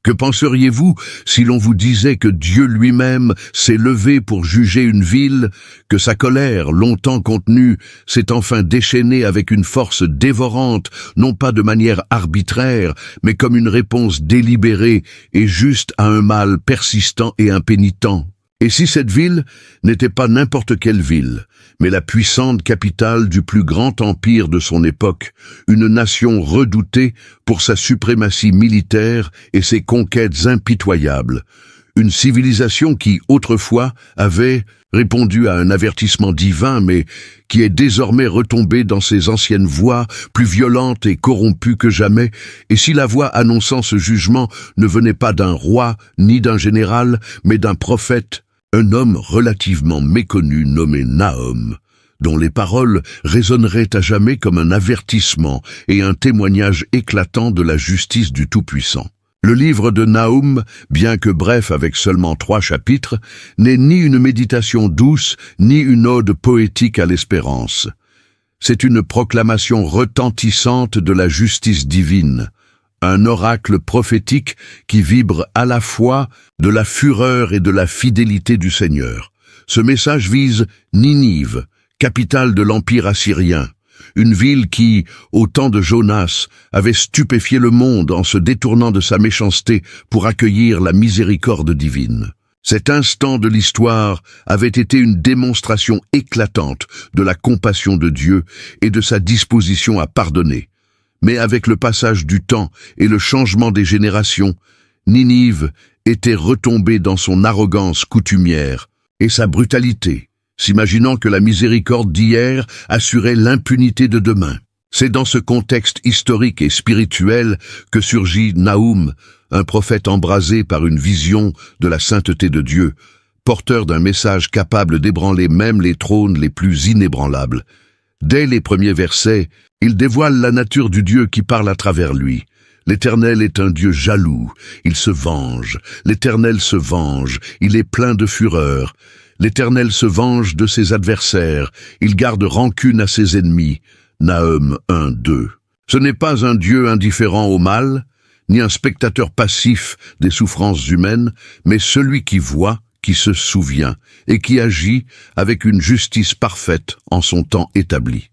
Que penseriez-vous si l'on vous disait que Dieu lui-même s'est levé pour juger une ville, que sa colère, longtemps contenue, s'est enfin déchaînée avec une force dévorante, non pas de manière arbitraire, mais comme une réponse délibérée et juste à un mal persistant et impénitent? Et si cette ville n'était pas n'importe quelle ville, mais la puissante capitale du plus grand empire de son époque, une nation redoutée pour sa suprématie militaire et ses conquêtes impitoyables, une civilisation qui, autrefois, avait répondu à un avertissement divin, mais qui est désormais retombée dans ses anciennes voies, plus violentes et corrompues que jamais, et si la voix annonçant ce jugement ne venait pas d'un roi ni d'un général, mais d'un prophète, un homme relativement méconnu nommé Nahum, dont les paroles résonneraient à jamais comme un avertissement et un témoignage éclatant de la justice du Tout-Puissant. Le livre de Nahum, bien que bref avec seulement 3 chapitres, n'est ni une méditation douce, ni une ode poétique à l'espérance. C'est une proclamation retentissante de la justice divine, un oracle prophétique qui vibre à la fois de la fureur et de la fidélité du Seigneur. Ce message vise Ninive, capitale de l'Empire assyrien, une ville qui, au temps de Jonas, avait stupéfié le monde en se détournant de sa méchanceté pour accueillir la miséricorde divine. Cet instant de l'histoire avait été une démonstration éclatante de la compassion de Dieu et de sa disposition à pardonner. Mais avec le passage du temps et le changement des générations, Ninive était retombée dans son arrogance coutumière et sa brutalité, s'imaginant que la miséricorde d'hier assurait l'impunité de demain. C'est dans ce contexte historique et spirituel que surgit Nahum, un prophète embrasé par une vision de la sainteté de Dieu, porteur d'un message capable d'ébranler même les trônes les plus inébranlables. Dès les premiers versets, il dévoile la nature du Dieu qui parle à travers lui. L'Éternel est un Dieu jaloux, il se venge. L'Éternel se venge, il est plein de fureur. L'Éternel se venge de ses adversaires, il garde rancune à ses ennemis. Nahum 1, 2. Ce n'est pas un Dieu indifférent au mal, ni un spectateur passif des souffrances humaines, mais celui qui voit, qui se souvient, et qui agit avec une justice parfaite en son temps établi.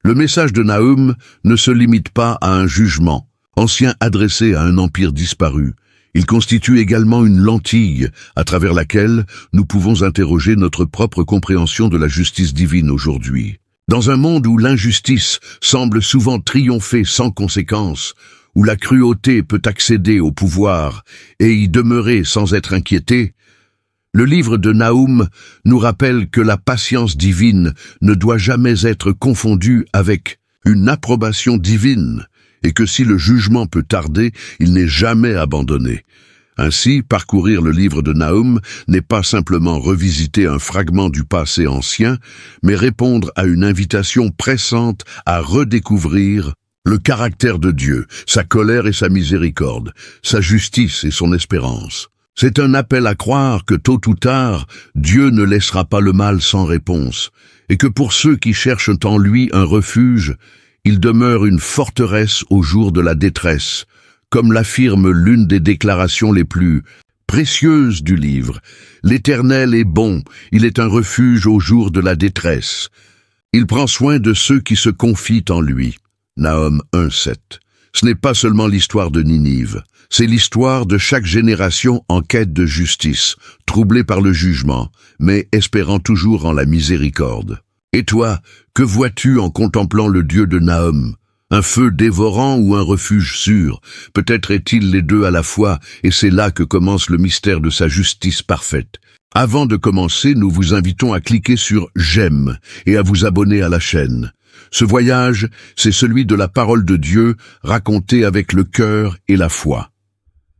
Le message de Nahum ne se limite pas à un jugement, ancien adressé à un empire disparu. Il constitue également une lentille à travers laquelle nous pouvons interroger notre propre compréhension de la justice divine aujourd'hui. Dans un monde où l'injustice semble souvent triompher sans conséquence, où la cruauté peut accéder au pouvoir et y demeurer sans être inquiétée, le livre de Nahum nous rappelle que la patience divine ne doit jamais être confondue avec une approbation divine, et que si le jugement peut tarder, il n'est jamais abandonné. Ainsi, parcourir le livre de Nahum n'est pas simplement revisiter un fragment du passé ancien, mais répondre à une invitation pressante à redécouvrir le caractère de Dieu, sa colère et sa miséricorde, sa justice et son espérance. C'est un appel à croire que tôt ou tard, Dieu ne laissera pas le mal sans réponse, et que pour ceux qui cherchent en lui un refuge, il demeure une forteresse au jour de la détresse, comme l'affirme l'une des déclarations les plus précieuses du livre. L'Éternel est bon, il est un refuge au jour de la détresse. Il prend soin de ceux qui se confient en lui. Nahum 1,7. Ce n'est pas seulement l'histoire de Ninive, c'est l'histoire de chaque génération en quête de justice, troublée par le jugement, mais espérant toujours en la miséricorde. Et toi, que vois-tu en contemplant le Dieu de Nahum? Un feu dévorant ou un refuge sûr? Peut-être est-il les deux à la fois, et c'est là que commence le mystère de sa justice parfaite. Avant de commencer, nous vous invitons à cliquer sur « J'aime » et à vous abonner à la chaîne. Ce voyage, c'est celui de la parole de Dieu racontée avec le cœur et la foi.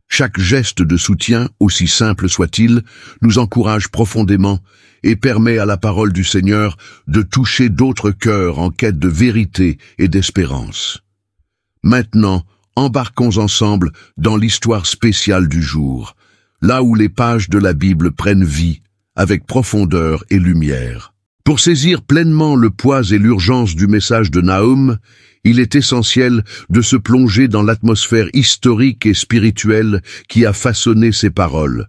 Chaque geste de soutien, aussi simple soit-il, nous encourage profondément et permet à la parole du Seigneur de toucher d'autres cœurs en quête de vérité et d'espérance. Maintenant, embarquons ensemble dans l'histoire spéciale du jour, là où les pages de la Bible prennent vie, avec profondeur et lumière. Pour saisir pleinement le poids et l'urgence du message de Nahum, Il est essentiel de se plonger dans l'atmosphère historique et spirituelle qui a façonné ces paroles.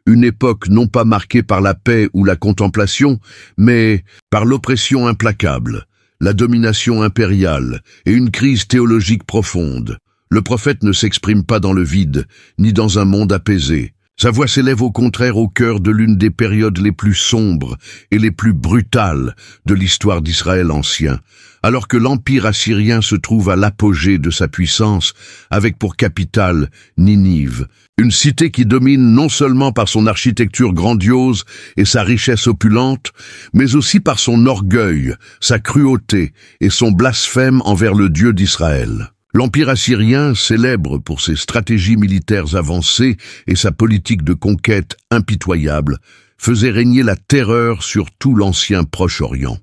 Une époque non pas marquée par la paix ou la contemplation, mais par l'oppression implacable, la domination impériale et une crise théologique profonde. Le prophète ne s'exprime pas dans le vide, ni dans un monde apaisé. Sa voix s'élève au contraire au cœur de l'une des périodes les plus sombres et les plus brutales de l'histoire d'Israël ancien, alors que l'Empire assyrien se trouve à l'apogée de sa puissance, avec pour capitale Ninive, une cité qui domine non seulement par son architecture grandiose et sa richesse opulente, mais aussi par son orgueil, sa cruauté et son blasphème envers le Dieu d'Israël. L'Empire assyrien, célèbre pour ses stratégies militaires avancées et sa politique de conquête impitoyable, faisait régner la terreur sur tout l'ancien Proche-Orient.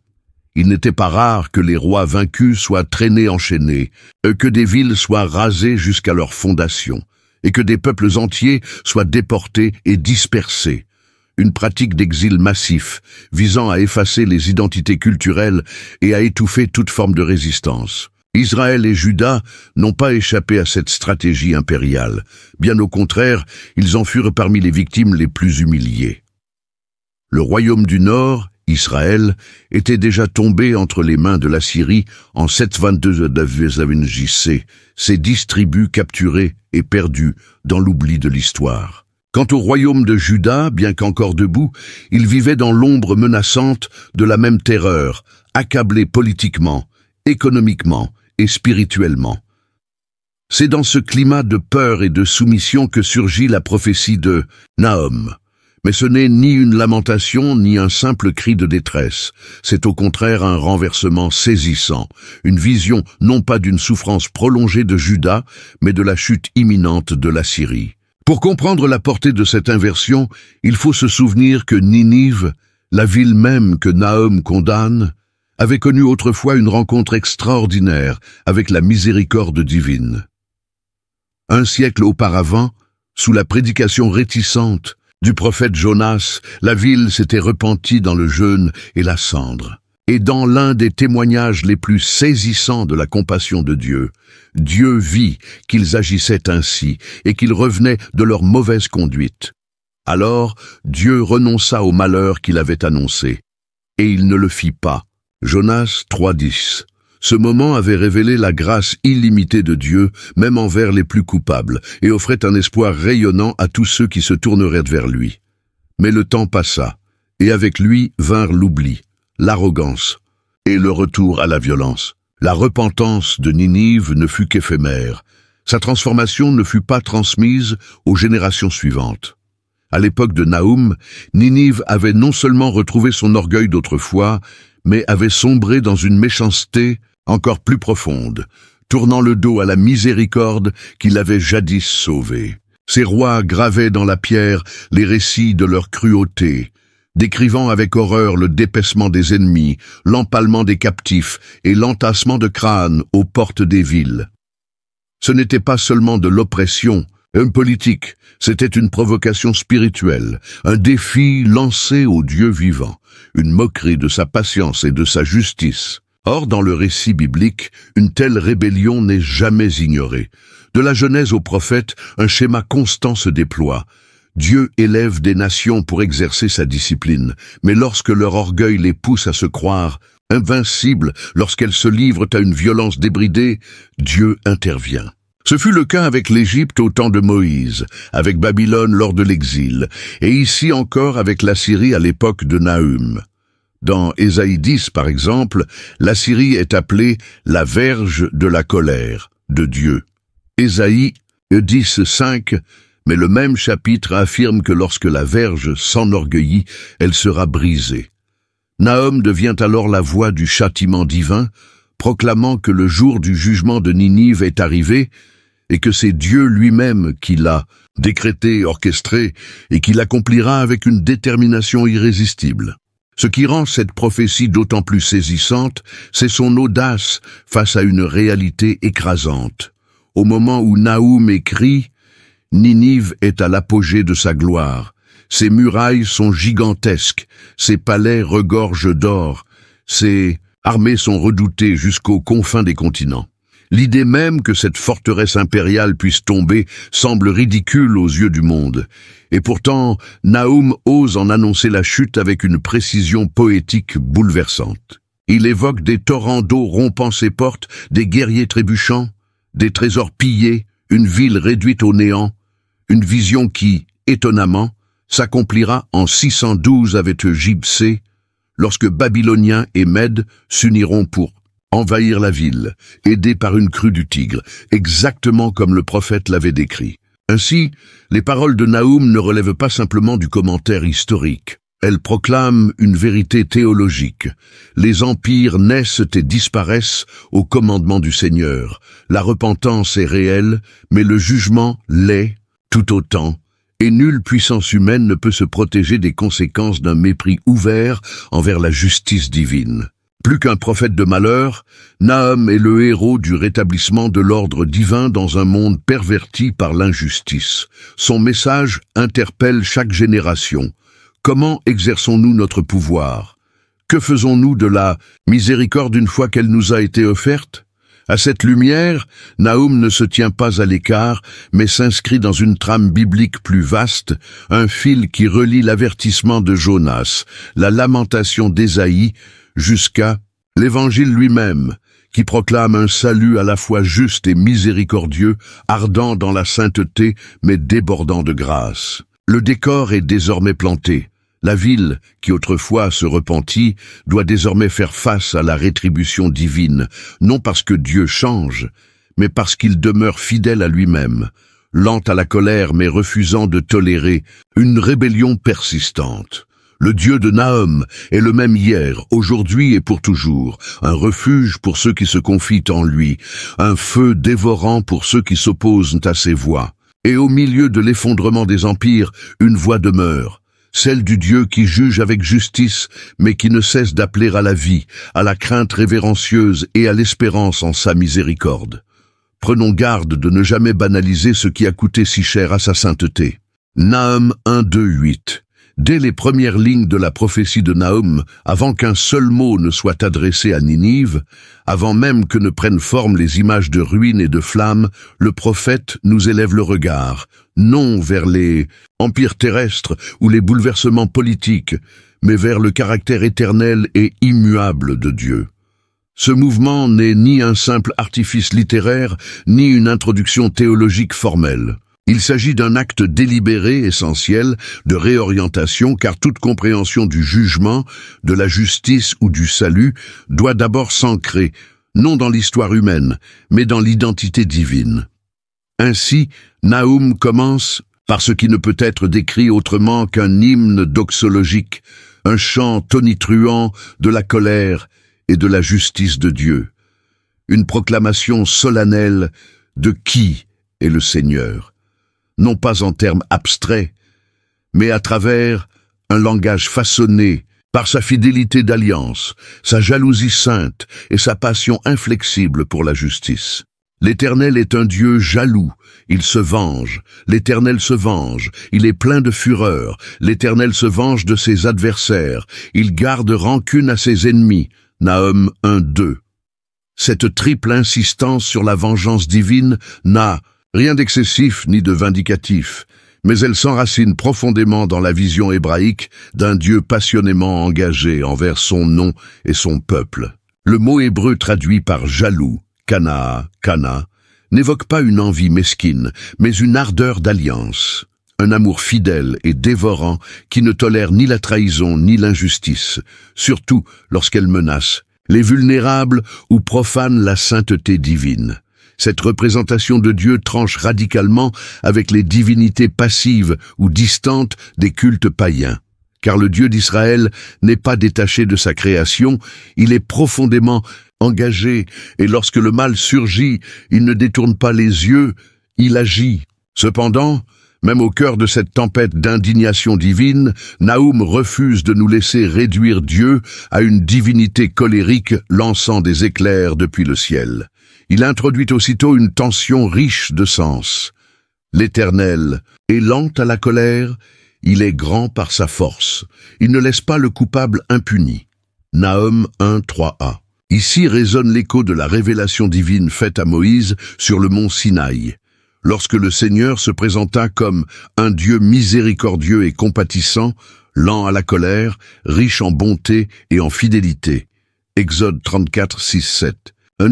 Il n'était pas rare que les rois vaincus soient traînés enchaînés, que des villes soient rasées jusqu'à leur fondation, et que des peuples entiers soient déportés et dispersés. Une pratique d'exil massif, visant à effacer les identités culturelles et à étouffer toute forme de résistance. Israël et Juda n'ont pas échappé à cette stratégie impériale. Bien au contraire, ils en furent parmi les victimes les plus humiliées. Le royaume du Nord, Israël, était déjà tombé entre les mains de la Syrie en 722 JC, ses 10 tribus capturées et perdues dans l'oubli de l'histoire. Quant au royaume de Juda, bien qu'encore debout, il vivait dans l'ombre menaçante de la même terreur, accablé politiquement, économiquement et spirituellement. C'est dans ce climat de peur et de soumission que surgit la prophétie de Nahum. Mais ce n'est ni une lamentation, ni un simple cri de détresse. C'est au contraire un renversement saisissant, une vision non pas d'une souffrance prolongée de Juda, mais de la chute imminente de la Syrie. Pour comprendre la portée de cette inversion, il faut se souvenir que Ninive, la ville même que Nahum condamne, avait connu autrefois une rencontre extraordinaire avec la miséricorde divine. Un siècle auparavant, sous la prédication réticente du prophète Jonas, la ville s'était repentie dans le jeûne et la cendre. Et dans l'un des témoignages les plus saisissants de la compassion de Dieu, Dieu vit qu'ils agissaient ainsi et qu'ils revenaient de leur mauvaise conduite. Alors Dieu renonça au malheur qu'il avait annoncé, et il ne le fit pas. Jonas 3:10. Ce moment avait révélé la grâce illimitée de Dieu, même envers les plus coupables, et offrait un espoir rayonnant à tous ceux qui se tourneraient vers lui. Mais le temps passa, et avec lui vinrent l'oubli, l'arrogance et le retour à la violence. La repentance de Ninive ne fut qu'éphémère. Sa transformation ne fut pas transmise aux générations suivantes. À l'époque de Nahum, Ninive avait non seulement retrouvé son orgueil d'autrefois, mais avait sombré dans une méchanceté encore plus profonde, tournant le dos à la miséricorde qui l'avait jadis sauvé. Ces rois gravaient dans la pierre les récits de leur cruauté, décrivant avec horreur le dépaissement des ennemis, l'empalement des captifs et l'entassement de crânes aux portes des villes. Ce n'était pas seulement de l'oppression politique, c'était une provocation spirituelle, un défi lancé au Dieu vivant, une moquerie de sa patience et de sa justice. Or, dans le récit biblique, une telle rébellion n'est jamais ignorée. De la Genèse au prophète, un schéma constant se déploie. Dieu élève des nations pour exercer sa discipline, mais lorsque leur orgueil les pousse à se croire invincibles, lorsqu'elles se livrent à une violence débridée, Dieu intervient. Ce fut le cas avec l'Égypte au temps de Moïse, avec Babylone lors de l'exil, et ici encore avec l'Assyrie à l'époque de Nahum. Dans Ésaïe 10, par exemple, l'Assyrie est appelée la verge de la colère de Dieu. Ésaïe 10:5, mais le même chapitre affirme que lorsque la verge s'enorgueillit, elle sera brisée. Nahum devient alors la voix du châtiment divin, proclamant que le jour du jugement de Ninive est arrivé et que c'est Dieu lui-même qui l'a décrété, orchestré et qui l'accomplira avec une détermination irrésistible. Ce qui rend cette prophétie d'autant plus saisissante, c'est son audace face à une réalité écrasante. Au moment où Nahum écrit, Ninive est à l'apogée de sa gloire. Ses murailles sont gigantesques, ses palais regorgent d'or, ses armées sont redoutées jusqu'aux confins des continents. L'idée même que cette forteresse impériale puisse tomber semble ridicule aux yeux du monde. Et pourtant, Nahum ose en annoncer la chute avec une précision poétique bouleversante. Il évoque des torrents d'eau rompant ses portes, des guerriers trébuchants, des trésors pillés, une ville réduite au néant, une vision qui, étonnamment, s'accomplira en 612 avec Gypsée, lorsque Babyloniens et Mèdes s'uniront pour envahir la ville, aidés par une crue du Tigre, exactement comme le prophète l'avait décrit. Ainsi, les paroles de Nahum ne relèvent pas simplement du commentaire historique. Elles proclament une vérité théologique. Les empires naissent et disparaissent au commandement du Seigneur. La repentance est réelle, mais le jugement l'est tout autant, et nulle puissance humaine ne peut se protéger des conséquences d'un mépris ouvert envers la justice divine. Plus qu'un prophète de malheur, Nahum est le héros du rétablissement de l'ordre divin dans un monde perverti par l'injustice. Son message interpelle chaque génération. Comment exerçons-nous notre pouvoir? Que faisons-nous de la miséricorde une fois qu'elle nous a été offerte? À cette lumière, Nahum ne se tient pas à l'écart, mais s'inscrit dans une trame biblique plus vaste, un fil qui relie l'avertissement de Jonas, la lamentation d'Ésaïe, jusqu'à l'Évangile lui-même, qui proclame un salut à la fois juste et miséricordieux, ardent dans la sainteté, mais débordant de grâce. Le décor est désormais planté. La ville, qui autrefois se repentit, doit désormais faire face à la rétribution divine, non parce que Dieu change, mais parce qu'il demeure fidèle à lui-même, lent à la colère mais refusant de tolérer une rébellion persistante. Le Dieu de Nahum est le même hier, aujourd'hui et pour toujours, un refuge pour ceux qui se confient en lui, un feu dévorant pour ceux qui s'opposent à ses voies. Et au milieu de l'effondrement des empires, une voix demeure, celle du Dieu qui juge avec justice, mais qui ne cesse d'appeler à la vie, à la crainte révérencieuse et à l'espérance en sa miséricorde. Prenons garde de ne jamais banaliser ce qui a coûté si cher à sa sainteté. Nahum 1, 2, 8. Dès les premières lignes de la prophétie de Nahum, avant qu'un seul mot ne soit adressé à Ninive, avant même que ne prennent forme les images de ruines et de flammes, le prophète nous élève le regard, non vers les empires terrestres ou les bouleversements politiques, mais vers le caractère éternel et immuable de Dieu. Ce mouvement n'est ni un simple artifice littéraire, ni une introduction théologique formelle. Il s'agit d'un acte délibéré, essentiel, de réorientation, car toute compréhension du jugement, de la justice ou du salut doit d'abord s'ancrer, non dans l'histoire humaine, mais dans l'identité divine. Ainsi, Nahum commence par ce qui ne peut être décrit autrement qu'un hymne doxologique, un chant tonitruant de la colère et de la justice de Dieu, une proclamation solennelle de qui est le Seigneur. Non pas en termes abstraits, mais à travers un langage façonné par sa fidélité d'alliance, sa jalousie sainte et sa passion inflexible pour la justice. L'Éternel est un Dieu jaloux, il se venge, l'Éternel se venge, il est plein de fureur, l'Éternel se venge de ses adversaires, il garde rancune à ses ennemis. Nahum 1, 2. Cette triple insistance sur la vengeance divine n'a rien d'excessif ni de vindicatif, mais elle s'enracine profondément dans la vision hébraïque d'un Dieu passionnément engagé envers son nom et son peuple. Le mot hébreu traduit par jaloux, kana, n'évoque pas une envie mesquine, mais une ardeur d'alliance, un amour fidèle et dévorant qui ne tolère ni la trahison ni l'injustice, surtout lorsqu'elle menace les vulnérables ou profane la sainteté divine. Cette représentation de Dieu tranche radicalement avec les divinités passives ou distantes des cultes païens. Car le Dieu d'Israël n'est pas détaché de sa création, il est profondément engagé, et lorsque le mal surgit, il ne détourne pas les yeux, il agit. Cependant, même au cœur de cette tempête d'indignation divine, Nahum refuse de nous laisser réduire Dieu à une divinité colérique lançant des éclairs depuis le ciel. Il introduit aussitôt une tension riche de sens. L'Éternel est lent à la colère, il est grand par sa force. Il ne laisse pas le coupable impuni. Nahum 1, 3a. Ici résonne l'écho de la révélation divine faite à Moïse sur le mont Sinaï, lorsque le Seigneur se présenta comme un Dieu miséricordieux et compatissant, lent à la colère, riche en bonté et en fidélité. Exode 34, 6, 7.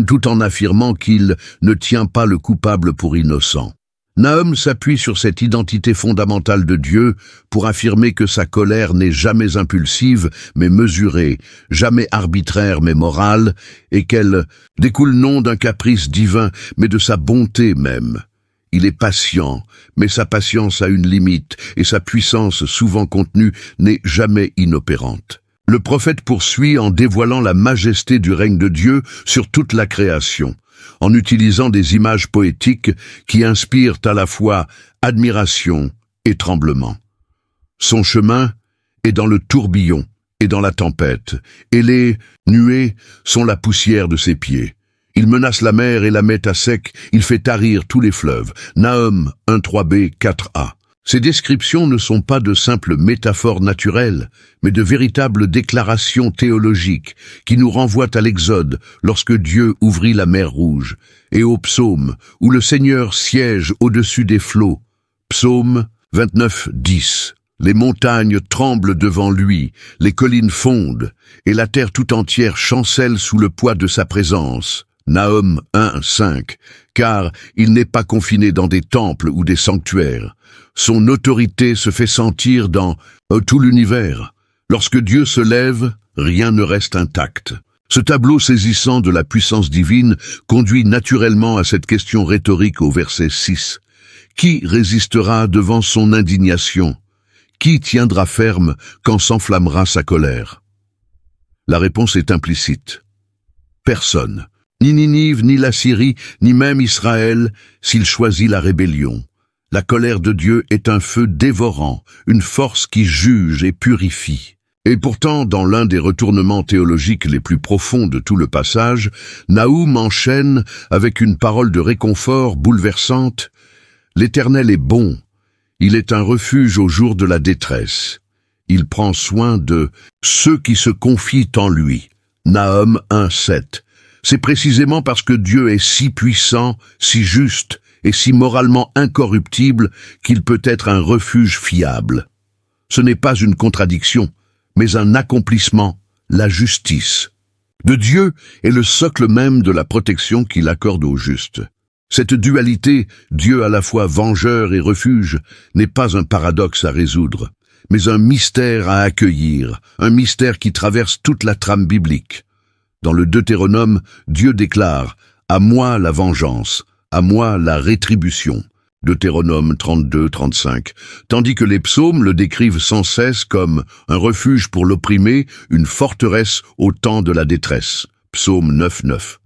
Tout en affirmant qu'il ne tient pas le coupable pour innocent. Nahum s'appuie sur cette identité fondamentale de Dieu pour affirmer que sa colère n'est jamais impulsive mais mesurée, jamais arbitraire mais morale, et qu'elle découle non d'un caprice divin mais de sa bonté même. Il est patient, mais sa patience a une limite et sa puissance souvent contenue n'est jamais inopérante. Le prophète poursuit en dévoilant la majesté du règne de Dieu sur toute la création, en utilisant des images poétiques qui inspirent à la fois admiration et tremblement. Son chemin est dans le tourbillon et dans la tempête, et les nuées sont la poussière de ses pieds. Il menace la mer et la met à sec, il fait tarir tous les fleuves. Nahum 1.3b 4a. Ces descriptions ne sont pas de simples métaphores naturelles, mais de véritables déclarations théologiques qui nous renvoient à l'Exode lorsque Dieu ouvrit la mer Rouge, et au psaume où le Seigneur siège au-dessus des flots. Psaume 29.10. Les montagnes tremblent devant lui, les collines fondent, et la terre tout entière chancelle sous le poids de sa présence. Nahum 1.5. Car il n'est pas confiné dans des temples ou des sanctuaires. Son autorité se fait sentir dans tout l'univers. Lorsque Dieu se lève, rien ne reste intact. Ce tableau saisissant de la puissance divine conduit naturellement à cette question rhétorique au verset 6. Qui résistera devant son indignation? Qui tiendra ferme quand s'enflammera sa colère? La réponse est implicite. Personne. Ni Ninive, ni la Syrie, ni même Israël, s'il choisit la rébellion. La colère de Dieu est un feu dévorant, une force qui juge et purifie. Et pourtant, dans l'un des retournements théologiques les plus profonds de tout le passage, Nahum enchaîne avec une parole de réconfort bouleversante. L'Éternel est bon, il est un refuge au jour de la détresse. Il prend soin de ceux qui se confient en lui. Nahum 1.7. C'est précisément parce que Dieu est si puissant, si juste et si moralement incorruptible qu'il peut être un refuge fiable. Ce n'est pas une contradiction, mais un accomplissement, la justice. De Dieu est le socle même de la protection qu'il accorde aux justes. Cette dualité, Dieu à la fois vengeur et refuge, n'est pas un paradoxe à résoudre, mais un mystère à accueillir, un mystère qui traverse toute la trame biblique. Dans le Deutéronome, Dieu déclare « À moi la vengeance, à moi la rétribution ». Deutéronome 32-35, tandis que les psaumes le décrivent sans cesse comme un refuge pour l'opprimé, une forteresse au temps de la détresse. Psaume 9-9.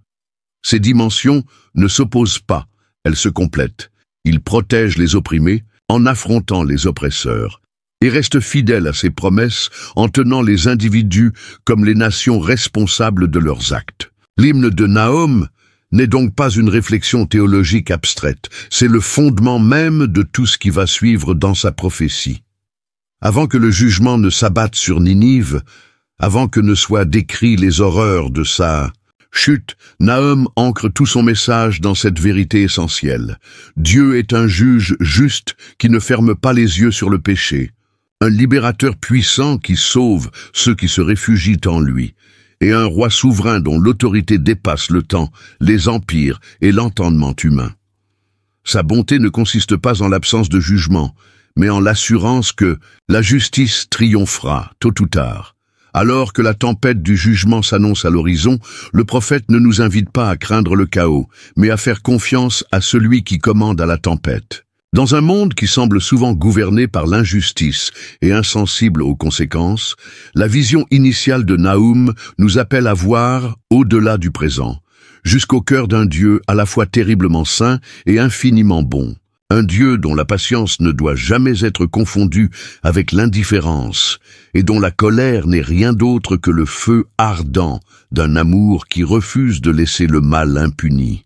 Ces dimensions ne s'opposent pas, elles se complètent. Il protège les opprimés en affrontant les oppresseurs et reste fidèle à ses promesses en tenant les individus comme les nations responsables de leurs actes. L'hymne de Nahum n'est donc pas une réflexion théologique abstraite, c'est le fondement même de tout ce qui va suivre dans sa prophétie. Avant que le jugement ne s'abatte sur Ninive, avant que ne soient décrits les horreurs de sa chute, Nahum ancre tout son message dans cette vérité essentielle. Dieu est un juge juste qui ne ferme pas les yeux sur le péché, un libérateur puissant qui sauve ceux qui se réfugient en lui, et un roi souverain dont l'autorité dépasse le temps, les empires et l'entendement humain. Sa bonté ne consiste pas en l'absence de jugement, mais en l'assurance que la justice triomphera, tôt ou tard. Alors que la tempête du jugement s'annonce à l'horizon, le prophète ne nous invite pas à craindre le chaos, mais à faire confiance à celui qui commande à la tempête. Dans un monde qui semble souvent gouverné par l'injustice et insensible aux conséquences, la vision initiale de Nahum nous appelle à voir au-delà du présent, jusqu'au cœur d'un Dieu à la fois terriblement saint et infiniment bon. Un Dieu dont la patience ne doit jamais être confondue avec l'indifférence et dont la colère n'est rien d'autre que le feu ardent d'un amour qui refuse de laisser le mal impuni.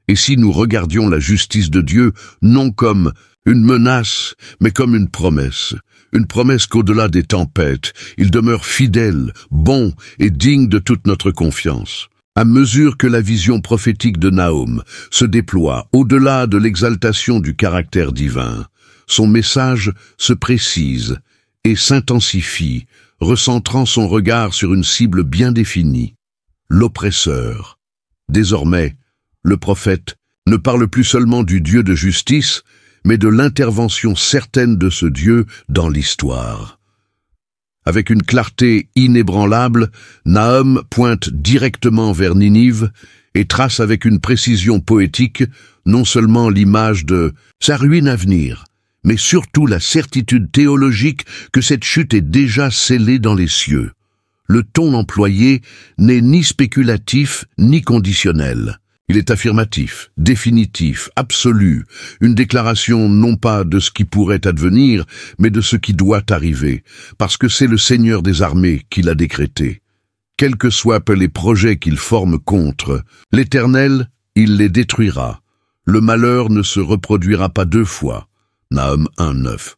Et si nous regardions la justice de Dieu non comme Une menace, mais comme une promesse qu'au-delà des tempêtes, il demeure fidèle, bon et digne de toute notre confiance. À mesure que la vision prophétique de Nahum se déploie au-delà de l'exaltation du caractère divin, son message se précise et s'intensifie, recentrant son regard sur une cible bien définie, l'oppresseur. Désormais, le prophète ne parle plus seulement du Dieu de justice, mais de l'intervention certaine de ce Dieu dans l'histoire. Avec une clarté inébranlable, Nahum pointe directement vers Ninive et trace avec une précision poétique non seulement l'image de sa ruine à venir, mais surtout la certitude théologique que cette chute est déjà scellée dans les cieux. Le ton employé n'est ni spéculatif ni conditionnel. Il est affirmatif, définitif, absolu, une déclaration non pas de ce qui pourrait advenir, mais de ce qui doit arriver, parce que c'est le Seigneur des armées qui l'a décrété. Quels que soient les projets qu'il forme contre, l'Éternel, il les détruira. Le malheur ne se reproduira pas deux fois. Nahum 1:9.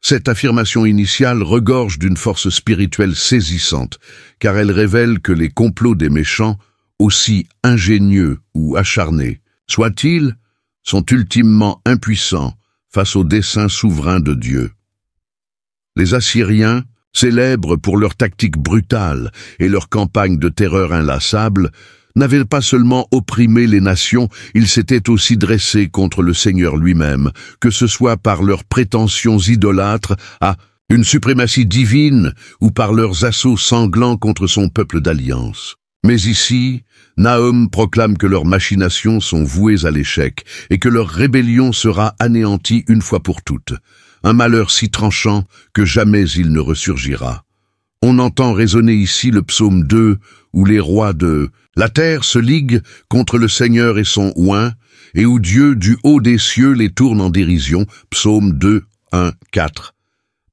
Cette affirmation initiale regorge d'une force spirituelle saisissante, car elle révèle que les complots des méchants, aussi ingénieux ou acharnés soient-ils, sont ultimement impuissants face au dessein souverain de Dieu. Les Assyriens, célèbres pour leur tactique brutale et leur campagne de terreur inlassable, n'avaient pas seulement opprimé les nations, ils s'étaient aussi dressés contre le Seigneur lui-même, que ce soit par leurs prétentions idolâtres à une suprématie divine ou par leurs assauts sanglants contre son peuple d'alliance. Mais ici, Nahum proclame que leurs machinations sont vouées à l'échec et que leur rébellion sera anéantie une fois pour toutes. Un malheur si tranchant que jamais il ne ressurgira. On entend résonner ici le psaume 2, où les rois de la terre se liguent contre le Seigneur et son oint, et où Dieu du haut des cieux les tourne en dérision, psaume 2, 1, 4.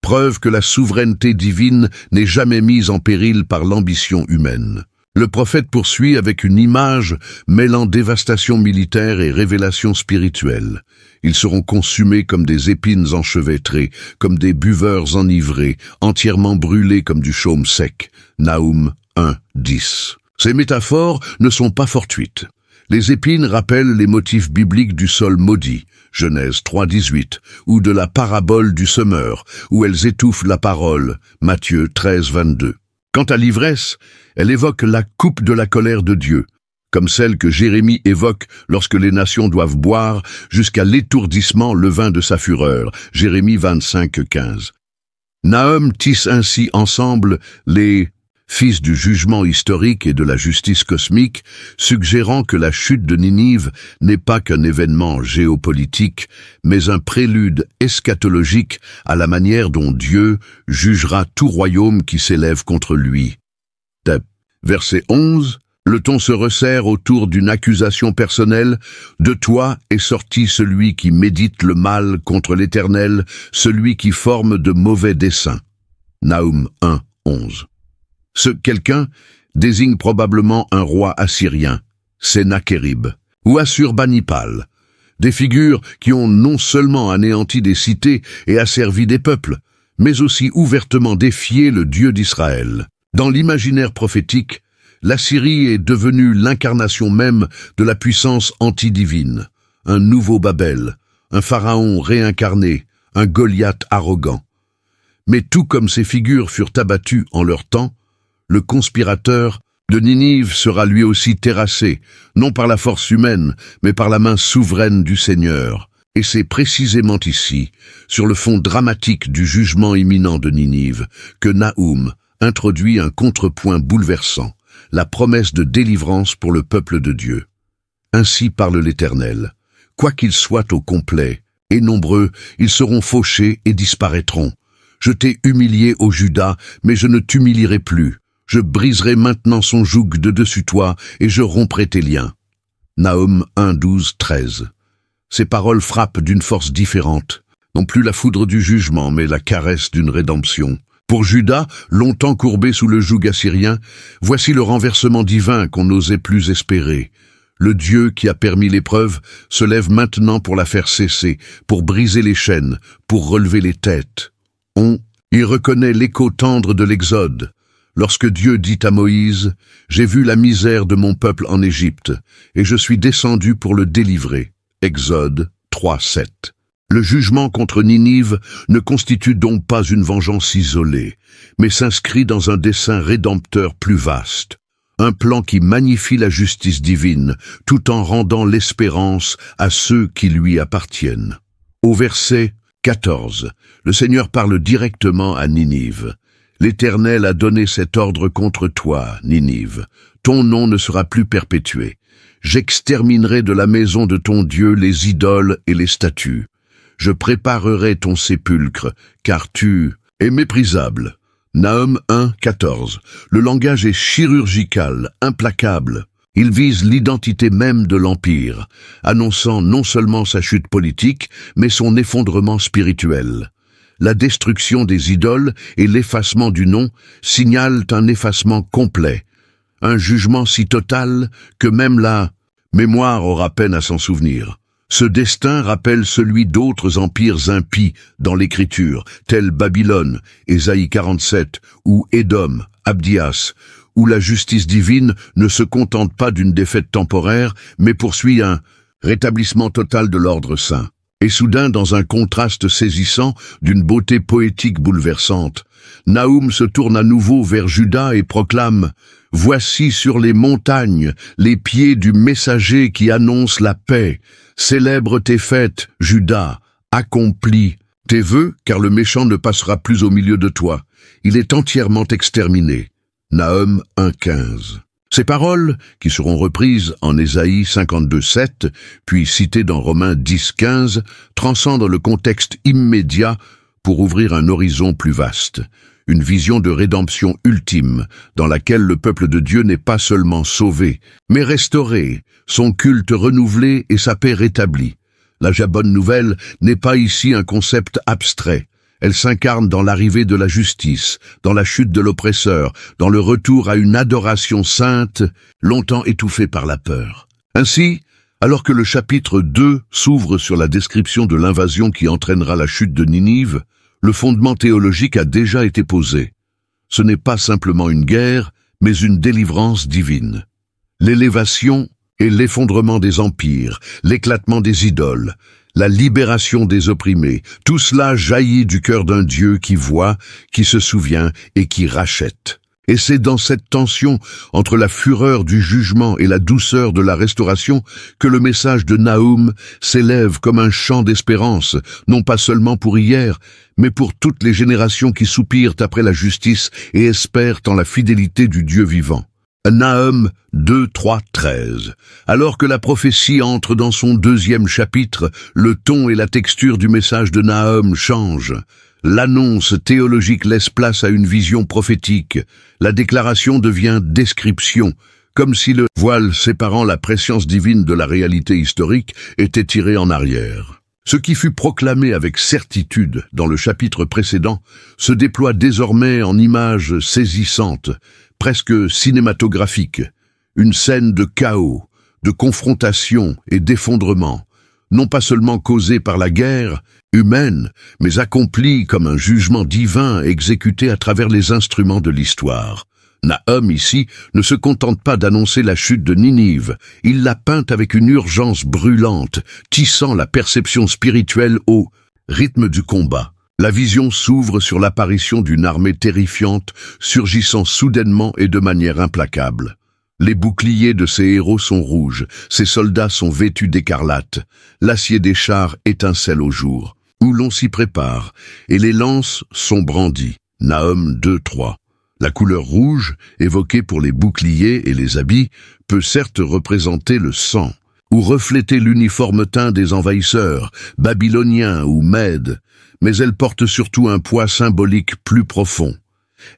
Preuve que la souveraineté divine n'est jamais mise en péril par l'ambition humaine. Le prophète poursuit avec une image mêlant dévastation militaire et révélation spirituelle. Ils seront consumés comme des épines enchevêtrées, comme des buveurs enivrés, entièrement brûlés comme du chaume sec. Nahum 1:10. Ces métaphores ne sont pas fortuites. Les épines rappellent les motifs bibliques du sol maudit, Genèse 3:18, ou de la parabole du semeur, où elles étouffent la parole, Matthieu 13:22. Quant à l'ivresse, elle évoque la coupe de la colère de Dieu, comme celle que Jérémie évoque lorsque les nations doivent boire jusqu'à l'étourdissement le vin de sa fureur, Jérémie 25:15. Nahum tisse ainsi ensemble les fils du jugement historique et de la justice cosmique, suggérant que la chute de Ninive n'est pas qu'un événement géopolitique, mais un prélude eschatologique à la manière dont Dieu jugera tout royaume qui s'élève contre lui. Verset 11, le ton se resserre autour d'une accusation personnelle. De toi est sorti celui qui médite le mal contre l'Éternel, celui qui forme de mauvais desseins. Nahum 1:11. Ce quelqu'un désigne probablement un roi assyrien, Sennachérib, ou Assurbanipal, des figures qui ont non seulement anéanti des cités et asservi des peuples, mais aussi ouvertement défié le Dieu d'Israël. Dans l'imaginaire prophétique, l'Assyrie est devenue l'incarnation même de la puissance antidivine, un nouveau Babel, un pharaon réincarné, un Goliath arrogant. Mais tout comme ces figures furent abattues en leur temps, le conspirateur de Ninive sera lui aussi terrassé, non par la force humaine, mais par la main souveraine du Seigneur. Et c'est précisément ici, sur le fond dramatique du jugement imminent de Ninive, que Nahum introduit un contrepoint bouleversant, la promesse de délivrance pour le peuple de Dieu. Ainsi parle l'Éternel. Quoiqu'ils soient au complet et nombreux, ils seront fauchés et disparaîtront. Je t'ai humilié, ô Juda, mais je ne t'humilierai plus. Je briserai maintenant son joug de dessus toi, et je romprai tes liens. Nahum 1:12-13. Ces paroles frappent d'une force différente, non plus la foudre du jugement, mais la caresse d'une rédemption. Pour Juda, longtemps courbé sous le joug assyrien, voici le renversement divin qu'on n'osait plus espérer. Le Dieu qui a permis l'épreuve se lève maintenant pour la faire cesser, pour briser les chaînes, pour relever les têtes. On y reconnaît l'écho tendre de l'Exode. Lorsque Dieu dit à Moïse, « J'ai vu la misère de mon peuple en Égypte, et je suis descendu pour le délivrer. » Exode 3:7. Le jugement contre Ninive ne constitue donc pas une vengeance isolée, mais s'inscrit dans un dessein rédempteur plus vaste. Un plan qui magnifie la justice divine, tout en rendant l'espérance à ceux qui lui appartiennent. Au verset 14, le Seigneur parle directement à Ninive. « L'Éternel a donné cet ordre contre toi, Ninive. Ton nom ne sera plus perpétué. J'exterminerai de la maison de ton Dieu les idoles et les statues. Je préparerai ton sépulcre, car tu es méprisable. » Nahum 1:14. Le langage est chirurgical, implacable. Il vise l'identité même de l'Empire, annonçant non seulement sa chute politique, mais son effondrement spirituel. La destruction des idoles et l'effacement du nom signalent un effacement complet, un jugement si total que même la mémoire aura peine à s'en souvenir. Ce destin rappelle celui d'autres empires impies dans l'Écriture, tels Babylone, Ésaïe 47, ou Édom, Abdias, où la justice divine ne se contente pas d'une défaite temporaire, mais poursuit un rétablissement total de l'ordre saint. Et soudain, dans un contraste saisissant, d'une beauté poétique bouleversante, Nahum se tourne à nouveau vers Juda et proclame « Voici sur les montagnes les pieds du messager qui annonce la paix. Célèbre tes fêtes, Juda, accomplis tes vœux, car le méchant ne passera plus au milieu de toi. Il est entièrement exterminé. » Nahum 1:15. Ces paroles, qui seront reprises en Ésaïe 52:7, puis citées dans Romains 10:15, transcendent le contexte immédiat pour ouvrir un horizon plus vaste. Une vision de rédemption ultime, dans laquelle le peuple de Dieu n'est pas seulement sauvé, mais restauré, son culte renouvelé et sa paix rétablie. La bonne nouvelle n'est pas ici un concept abstrait. Elle s'incarne dans l'arrivée de la justice, dans la chute de l'oppresseur, dans le retour à une adoration sainte, longtemps étouffée par la peur. Ainsi, alors que le chapitre 2 s'ouvre sur la description de l'invasion qui entraînera la chute de Ninive, le fondement théologique a déjà été posé. Ce n'est pas simplement une guerre, mais une délivrance divine. L'élévation et l'effondrement des empires, l'éclatement des idoles, la libération des opprimés, tout cela jaillit du cœur d'un Dieu qui voit, qui se souvient et qui rachète. Et c'est dans cette tension entre la fureur du jugement et la douceur de la restauration que le message de Nahum s'élève comme un chant d'espérance, non pas seulement pour hier, mais pour toutes les générations qui soupirent après la justice et espèrent en la fidélité du Dieu vivant. Nahum 2:3-13. Alors que la prophétie entre dans son deuxième chapitre, le ton et la texture du message de Nahum changent. L'annonce théologique laisse place à une vision prophétique. La déclaration devient description, comme si le voile séparant la prescience divine de la réalité historique était tiré en arrière. Ce qui fut proclamé avec certitude dans le chapitre précédent se déploie désormais en images saisissantes, presque cinématographiques. Une scène de chaos, de confrontation et d'effondrement, non pas seulement causée par la guerre humaine, mais accomplie comme un jugement divin exécuté à travers les instruments de l'histoire. Nahum, ici, ne se contente pas d'annoncer la chute de Ninive, il la peint avec une urgence brûlante, tissant la perception spirituelle au rythme du combat. La vision s'ouvre sur l'apparition d'une armée terrifiante, surgissant soudainement et de manière implacable. Les boucliers de ces héros sont rouges, ces soldats sont vêtus d'écarlate, l'acier des chars étincelle au jour, où l'on s'y prépare, et les lances sont brandies. Nahum 2:3. La couleur rouge, évoquée pour les boucliers et les habits, peut certes représenter le sang, ou refléter l'uniforme teint des envahisseurs, babyloniens ou mèdes, mais elle porte surtout un poids symbolique plus profond.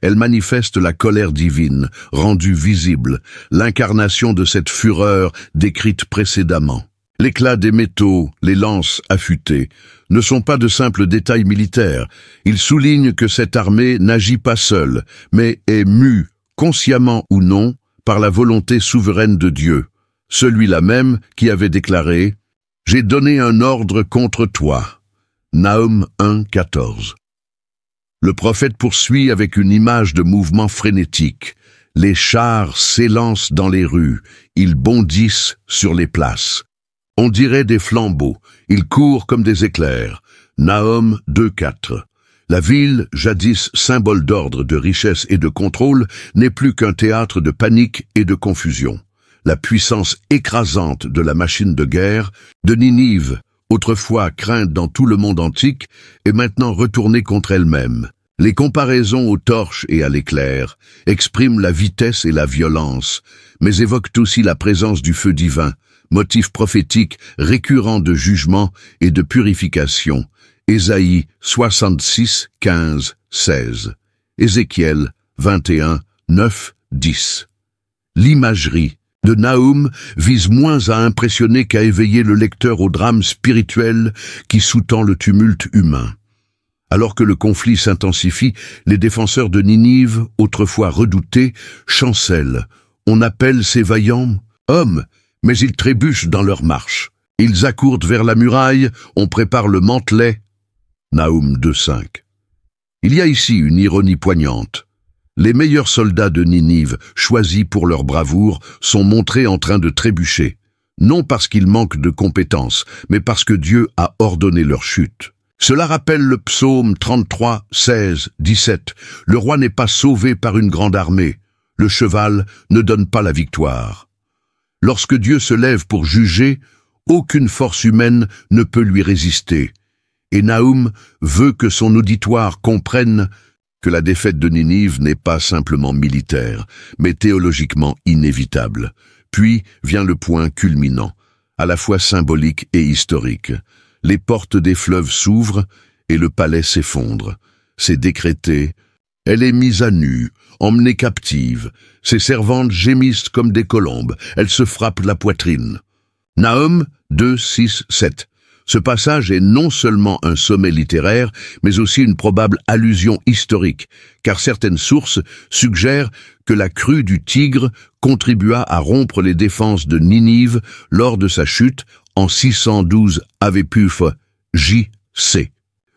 Elle manifeste la colère divine, rendue visible, l'incarnation de cette fureur décrite précédemment. L'éclat des métaux, les lances affûtées, ne sont pas de simples détails militaires. Ils soulignent que cette armée n'agit pas seule, mais est mue, consciemment ou non, par la volonté souveraine de Dieu. celui-là même qui avait déclaré « J'ai donné un ordre contre toi ». Nahum 1, 14. Le prophète poursuit avec une image de mouvement frénétique. Les chars s'élancent dans les rues, ils bondissent sur les places. On dirait des flambeaux, ils courent comme des éclairs. Nahum 2, 4. La ville, jadis symbole d'ordre, de richesse et de contrôle, n'est plus qu'un théâtre de panique et de confusion. La puissance écrasante de la machine de guerre, de Ninive, autrefois crainte dans tout le monde antique, est maintenant retournée contre elle-même. Les comparaisons aux torches et à l'éclair expriment la vitesse et la violence, mais évoquent aussi la présence du feu divin, motif prophétique récurrent de jugement et de purification. Ésaïe 66, 15, 16. Ézéchiel 21, 9, 10. L'imagerie de Nahum vise moins à impressionner qu'à éveiller le lecteur au drame spirituel qui sous-tend le tumulte humain. Alors que le conflit s'intensifie, les défenseurs de Ninive, autrefois redoutés, chancellent. On appelle ces vaillants hommes, mais ils trébuchent dans leur marche. Ils accourent vers la muraille, on prépare le mantelet. Nahum 2.5. Il y a ici une ironie poignante. Les meilleurs soldats de Ninive, choisis pour leur bravoure, sont montrés en train de trébucher, non parce qu'ils manquent de compétences, mais parce que Dieu a ordonné leur chute. Cela rappelle le psaume 33, 16, 17. Le roi n'est pas sauvé par une grande armée. Le cheval ne donne pas la victoire. Lorsque Dieu se lève pour juger, aucune force humaine ne peut lui résister. Et Nahum veut que son auditoire comprenne que la défaite de Ninive n'est pas simplement militaire, mais théologiquement inévitable. Puis vient le point culminant, à la fois symbolique et historique. Les portes des fleuves s'ouvrent et le palais s'effondre. C'est décrété. Elle est mise à nu, emmenée captive. Ses servantes gémissent comme des colombes. Elles se frappent la poitrine. Nahum 2, 6, 7. Ce passage est non seulement un sommet littéraire, mais aussi une probable allusion historique, car certaines sources suggèrent que la crue du Tigre contribua à rompre les défenses de Ninive lors de sa chute en 612 AVPUF J.C.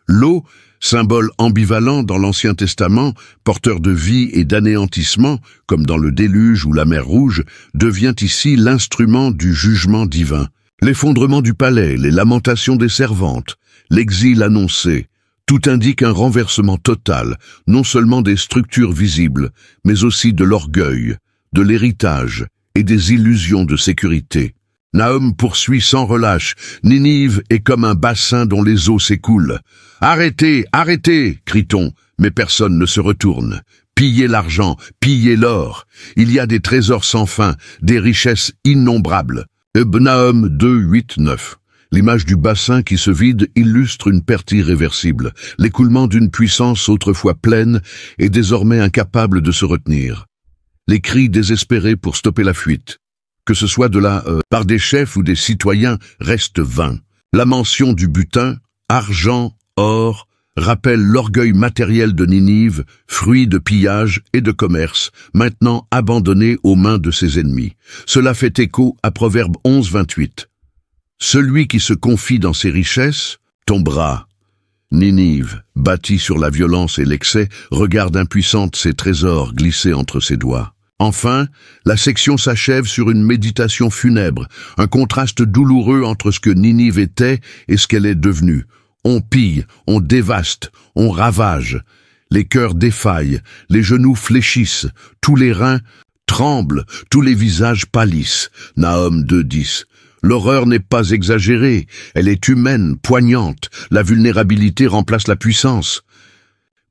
L'eau, symbole ambivalent dans l'Ancien Testament, porteur de vie et d'anéantissement, comme dans le déluge ou la mer Rouge, devient ici l'instrument du jugement divin. L'effondrement du palais, les lamentations des servantes, l'exil annoncé, tout indique un renversement total, non seulement des structures visibles, mais aussi de l'orgueil, de l'héritage et des illusions de sécurité. Nahum poursuit sans relâche. Ninive est comme un bassin dont les eaux s'écoulent. « Arrêtez, arrêtez !» crie-t-on, mais personne ne se retourne. Pillez l'argent, pillez l'or. Il y a des trésors sans fin, des richesses innombrables. Nahum 2, 8, 9. L'image du bassin qui se vide illustre une perte irréversible. L'écoulement d'une puissance autrefois pleine est désormais incapable de se retenir. Les cris désespérés pour stopper la fuite, que ce soit de la part des chefs ou des citoyens, restent vains. La mention du butin, argent, or, rappelle l'orgueil matériel de Ninive, fruit de pillage et de commerce, maintenant abandonné aux mains de ses ennemis. Cela fait écho à Proverbe 11, 28. Celui qui se confie dans ses richesses tombera. Ninive, bâtie sur la violence et l'excès, regarde impuissante ses trésors glissés entre ses doigts. Enfin, la section s'achève sur une méditation funèbre, un contraste douloureux entre ce que Ninive était et ce qu'elle est devenue. On pille, on dévaste, on ravage. Les cœurs défaillent, les genoux fléchissent, tous les reins tremblent, tous les visages pâlissent. Nahum 2.10. L'horreur n'est pas exagérée, elle est humaine, poignante. La vulnérabilité remplace la puissance.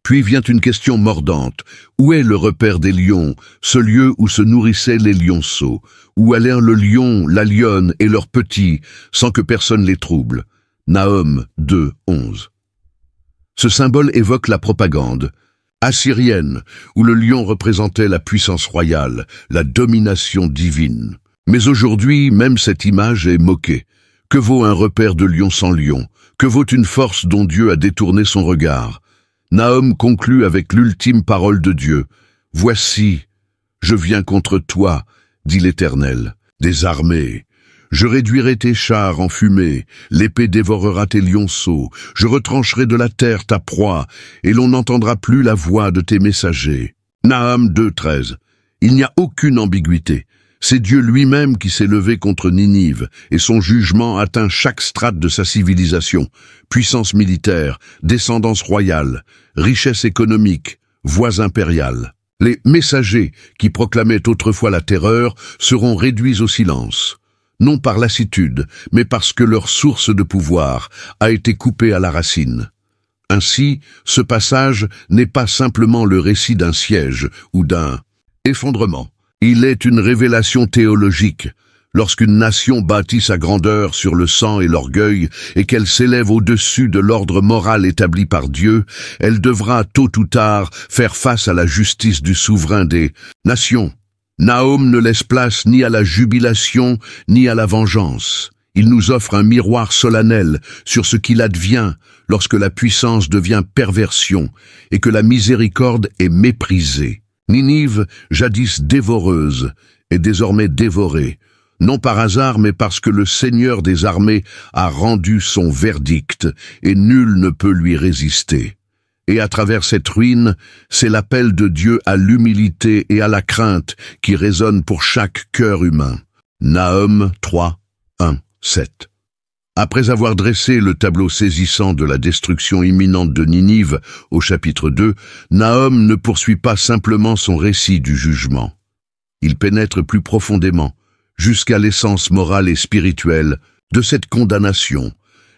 Puis vient une question mordante. Où est le repère des lions, ce lieu où se nourrissaient les lionceaux? Où allèrent le lion, la lionne et leurs petits, sans que personne les trouble? Nahum 2, 11. Ce symbole évoque la propagande assyrienne, où le lion représentait la puissance royale, la domination divine. Mais aujourd'hui, même cette image est moquée. Que vaut un repère de lion sans lion? Que vaut une force dont Dieu a détourné son regard? Nahum conclut avec l'ultime parole de Dieu. « Voici, je viens contre toi, dit l'Éternel. » des armées. Je réduirai tes chars en fumée, l'épée dévorera tes lionceaux, je retrancherai de la terre ta proie, et l'on n'entendra plus la voix de tes messagers. Nahum 2,13. Il n'y a aucune ambiguïté. C'est Dieu lui-même qui s'est levé contre Ninive, et son jugement atteint chaque strate de sa civilisation. Puissance militaire, descendance royale, richesse économique, voix impériale. Les messagers, qui proclamaient autrefois la terreur, seront réduits au silence. Non par lassitude, mais parce que leur source de pouvoir a été coupée à la racine. Ainsi, ce passage n'est pas simplement le récit d'un siège ou d'un effondrement. Il est une révélation théologique. Lorsqu'une nation bâtit sa grandeur sur le sang et l'orgueil et qu'elle s'élève au-dessus de l'ordre moral établi par Dieu, elle devra tôt ou tard faire face à la justice du souverain des nations. Nahum ne laisse place ni à la jubilation ni à la vengeance. Il nous offre un miroir solennel sur ce qu'il advient lorsque la puissance devient perversion et que la miséricorde est méprisée. Ninive, jadis dévoreuse, est désormais dévorée, non par hasard mais parce que le Seigneur des armées a rendu son verdict et nul ne peut lui résister. Et à travers cette ruine, c'est l'appel de Dieu à l'humilité et à la crainte qui résonne pour chaque cœur humain. Nahum 3, 1, 7. Après avoir dressé le tableau saisissant de la destruction imminente de Ninive au chapitre 2, Nahum ne poursuit pas simplement son récit du jugement. Il pénètre plus profondément, jusqu'à l'essence morale et spirituelle de cette condamnation,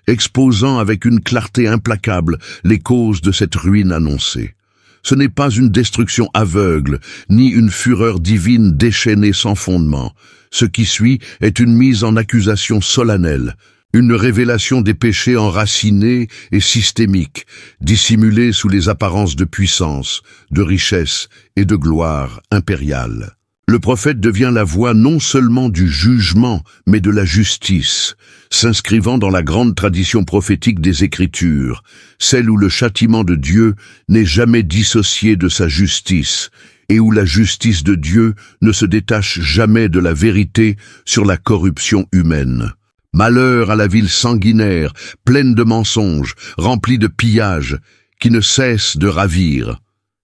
exposant avec une clarté implacable les causes de cette ruine annoncée. Ce n'est pas une destruction aveugle, ni une fureur divine déchaînée sans fondement. Ce qui suit est une mise en accusation solennelle, une révélation des péchés enracinés et systémiques, dissimulés sous les apparences de puissance, de richesse et de gloire impériale. Le prophète devient la voix non seulement du jugement, mais de la justice, s'inscrivant dans la grande tradition prophétique des Écritures, celle où le châtiment de Dieu n'est jamais dissocié de sa justice, et où la justice de Dieu ne se détache jamais de la vérité sur la corruption humaine. Malheur à la ville sanguinaire, pleine de mensonges, remplie de pillages, qui ne cesse de ravir.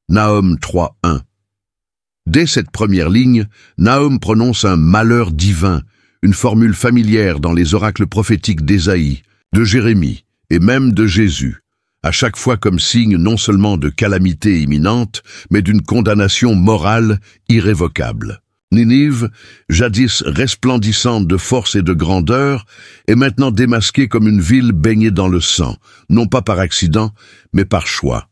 Nahum 3:1. Dès cette première ligne, Nahum prononce un malheur divin, une formule familière dans les oracles prophétiques d'Ésaïe, de Jérémie et même de Jésus, à chaque fois comme signe non seulement de calamité imminente, mais d'une condamnation morale irrévocable. Ninive, jadis resplendissante de force et de grandeur, est maintenant démasquée comme une ville baignée dans le sang, non pas par accident, mais par choix.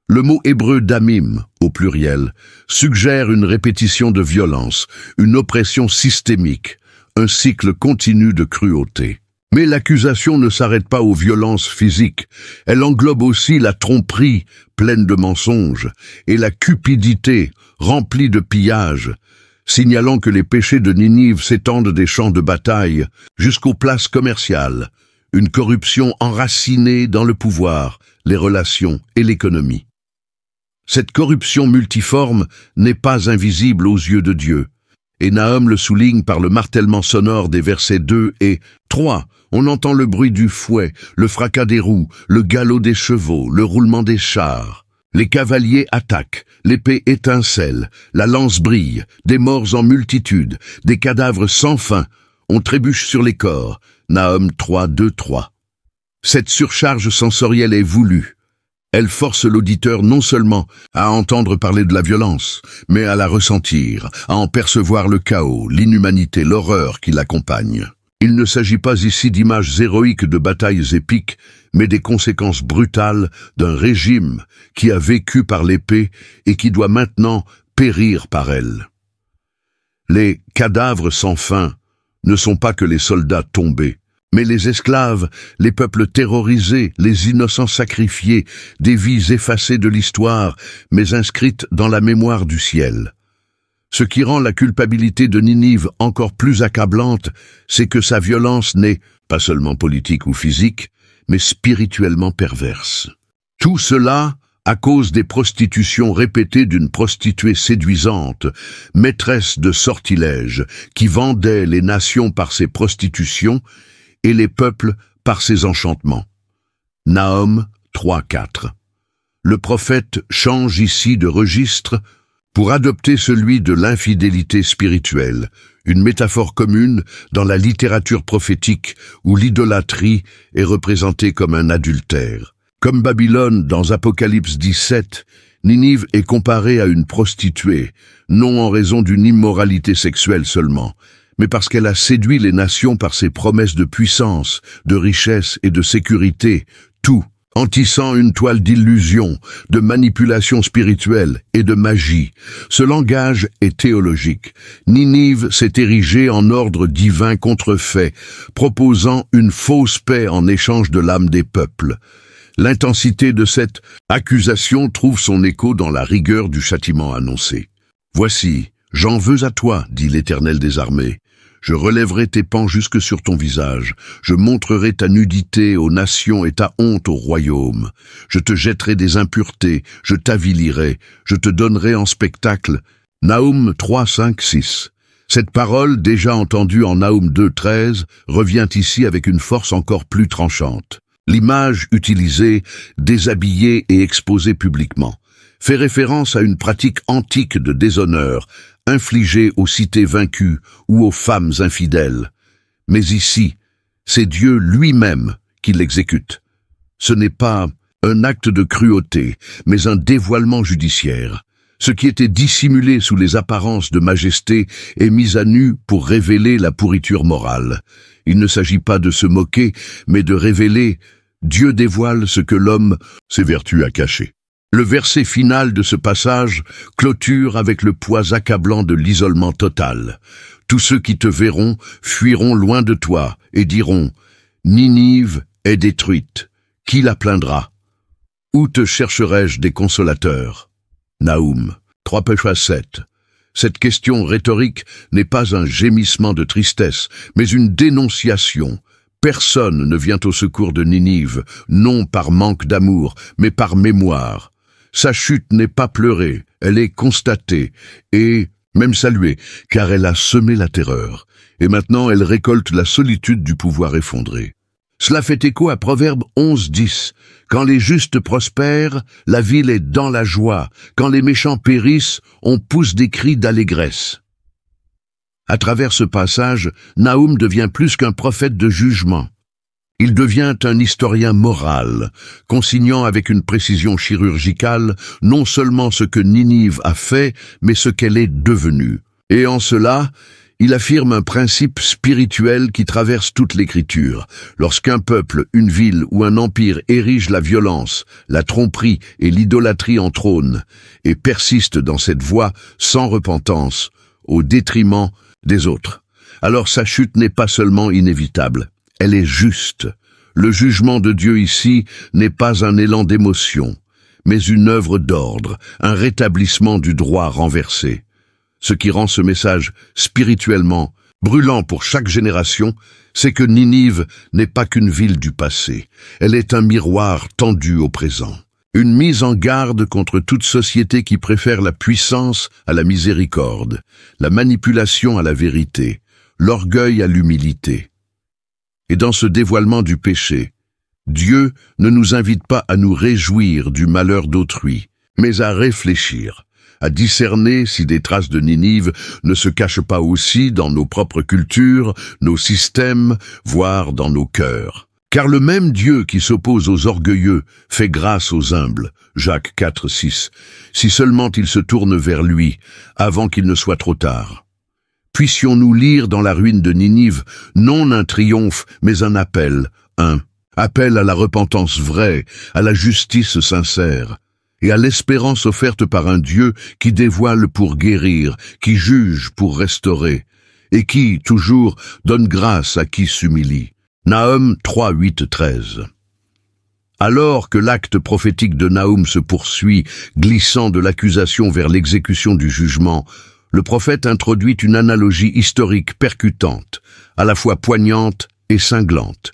Le mot hébreu damim, au pluriel, suggère une répétition de violence, une oppression systémique, un cycle continu de cruauté. Mais l'accusation ne s'arrête pas aux violences physiques, elle englobe aussi la tromperie, pleine de mensonges, et la cupidité, remplie de pillages, signalant que les péchés de Ninive s'étendent des champs de bataille jusqu'aux places commerciales, une corruption enracinée dans le pouvoir, les relations et l'économie. Cette corruption multiforme n'est pas invisible aux yeux de Dieu, et Nahum le souligne par le martèlement sonore des versets 2 et 3. On entend le bruit du fouet, le fracas des roues, le galop des chevaux, le roulement des chars. Les cavaliers attaquent, l'épée étincelle, la lance brille, des morts en multitude, des cadavres sans fin. On trébuche sur les corps. Nahum 3, 2, 3. Cette surcharge sensorielle est voulue. Elle force l'auditeur non seulement à entendre parler de la violence, mais à la ressentir, à en percevoir le chaos, l'inhumanité, l'horreur qui l'accompagne. Il ne s'agit pas ici d'images héroïques de batailles épiques, mais des conséquences brutales d'un régime qui a vécu par l'épée et qui doit maintenant périr par elle. Les cadavres sans fin ne sont pas que les soldats tombés, mais les esclaves, les peuples terrorisés, les innocents sacrifiés, des vies effacées de l'histoire, mais inscrites dans la mémoire du ciel. Ce qui rend la culpabilité de Ninive encore plus accablante, c'est que sa violence n'est pas seulement politique ou physique, mais spirituellement perverse. Tout cela à cause des prostitutions répétées d'une prostituée séduisante, maîtresse de sortilèges, qui vendait les nations par ses prostitutions et les peuples par ses enchantements. Nahum 3:4. Le prophète change ici de registre pour adopter celui de l'infidélité spirituelle, une métaphore commune dans la littérature prophétique où l'idolâtrie est représentée comme un adultère. Comme Babylone dans Apocalypse 17, Ninive est comparée à une prostituée, non en raison d'une immoralité sexuelle seulement, mais parce qu'elle a séduit les nations par ses promesses de puissance, de richesse et de sécurité, tout en tissant une toile d'illusion, de manipulation spirituelle et de magie. Ce langage est théologique. Ninive s'est érigée en ordre divin contrefait, proposant une fausse paix en échange de l'âme des peuples. L'intensité de cette accusation trouve son écho dans la rigueur du châtiment annoncé. « Voici, j'en veux à toi, dit l'Éternel des armées. Je relèverai tes pans jusque sur ton visage. Je montrerai ta nudité aux nations et ta honte au royaume. Je te jetterai des impuretés, je t'avilirai, je te donnerai en spectacle. » Nahum 3, 5, 6. Cette parole, déjà entendue en Nahum 2, 13, revient ici avec une force encore plus tranchante. L'image utilisée, déshabillée et exposée publiquement, fait référence à une pratique antique de déshonneur, infligée aux cités vaincues ou aux femmes infidèles. Mais ici, c'est Dieu lui-même qui l'exécute. Ce n'est pas un acte de cruauté, mais un dévoilement judiciaire. Ce qui était dissimulé sous les apparences de majesté est mis à nu pour révéler la pourriture morale. Il ne s'agit pas de se moquer, mais de révéler. Dieu dévoile ce que l'homme s'évertue à cacher. Le verset final de ce passage clôture avec le poids accablant de l'isolement total. Tous ceux qui te verront fuiront loin de toi et diront « Ninive est détruite, qui la plaindra? Où te chercherai-je des consolateurs ?» Nahum 3:7. Cette question rhétorique n'est pas un gémissement de tristesse, mais une dénonciation. Personne ne vient au secours de Ninive, non par manque d'amour, mais par mémoire. Sa chute n'est pas pleurée, elle est constatée, et même saluée, car elle a semé la terreur. Et maintenant elle récolte la solitude du pouvoir effondré. Cela fait écho à Proverbe 11:10. Quand les justes prospèrent, la ville est dans la joie. Quand les méchants périssent, on pousse des cris d'allégresse. À travers ce passage, Nahum devient plus qu'un prophète de jugement. Il devient un historien moral, consignant avec une précision chirurgicale non seulement ce que Ninive a fait, mais ce qu'elle est devenue. Et en cela, il affirme un principe spirituel qui traverse toute l'Écriture. Lorsqu'un peuple, une ville ou un empire érige la violence, la tromperie et l'idolâtrie en trône, et persiste dans cette voie sans repentance, au détriment des autres, alors sa chute n'est pas seulement inévitable, elle est juste. Le jugement de Dieu ici n'est pas un élan d'émotion, mais une œuvre d'ordre, un rétablissement du droit renversé. Ce qui rend ce message spirituellement brûlant pour chaque génération, c'est que Ninive n'est pas qu'une ville du passé, elle est un miroir tendu au présent. Une mise en garde contre toute société qui préfère la puissance à la miséricorde, la manipulation à la vérité, l'orgueil à l'humilité. Et dans ce dévoilement du péché, Dieu ne nous invite pas à nous réjouir du malheur d'autrui, mais à réfléchir, à discerner si des traces de Ninive ne se cachent pas aussi dans nos propres cultures, nos systèmes, voire dans nos cœurs. Car le même Dieu qui s'oppose aux orgueilleux fait grâce aux humbles, Jacques 4:6, si seulement ils se tournent vers lui, avant qu'il ne soit trop tard. Puissions-nous lire dans la ruine de Ninive non un triomphe, mais un appel à la repentance vraie, à la justice sincère, et à l'espérance offerte par un Dieu qui dévoile pour guérir, qui juge pour restaurer, et qui, toujours, donne grâce à qui s'humilie. Nahum 3:8-13. Alors que l'acte prophétique de Nahum se poursuit, glissant de l'accusation vers l'exécution du jugement, le prophète introduit une analogie historique percutante, à la fois poignante et cinglante.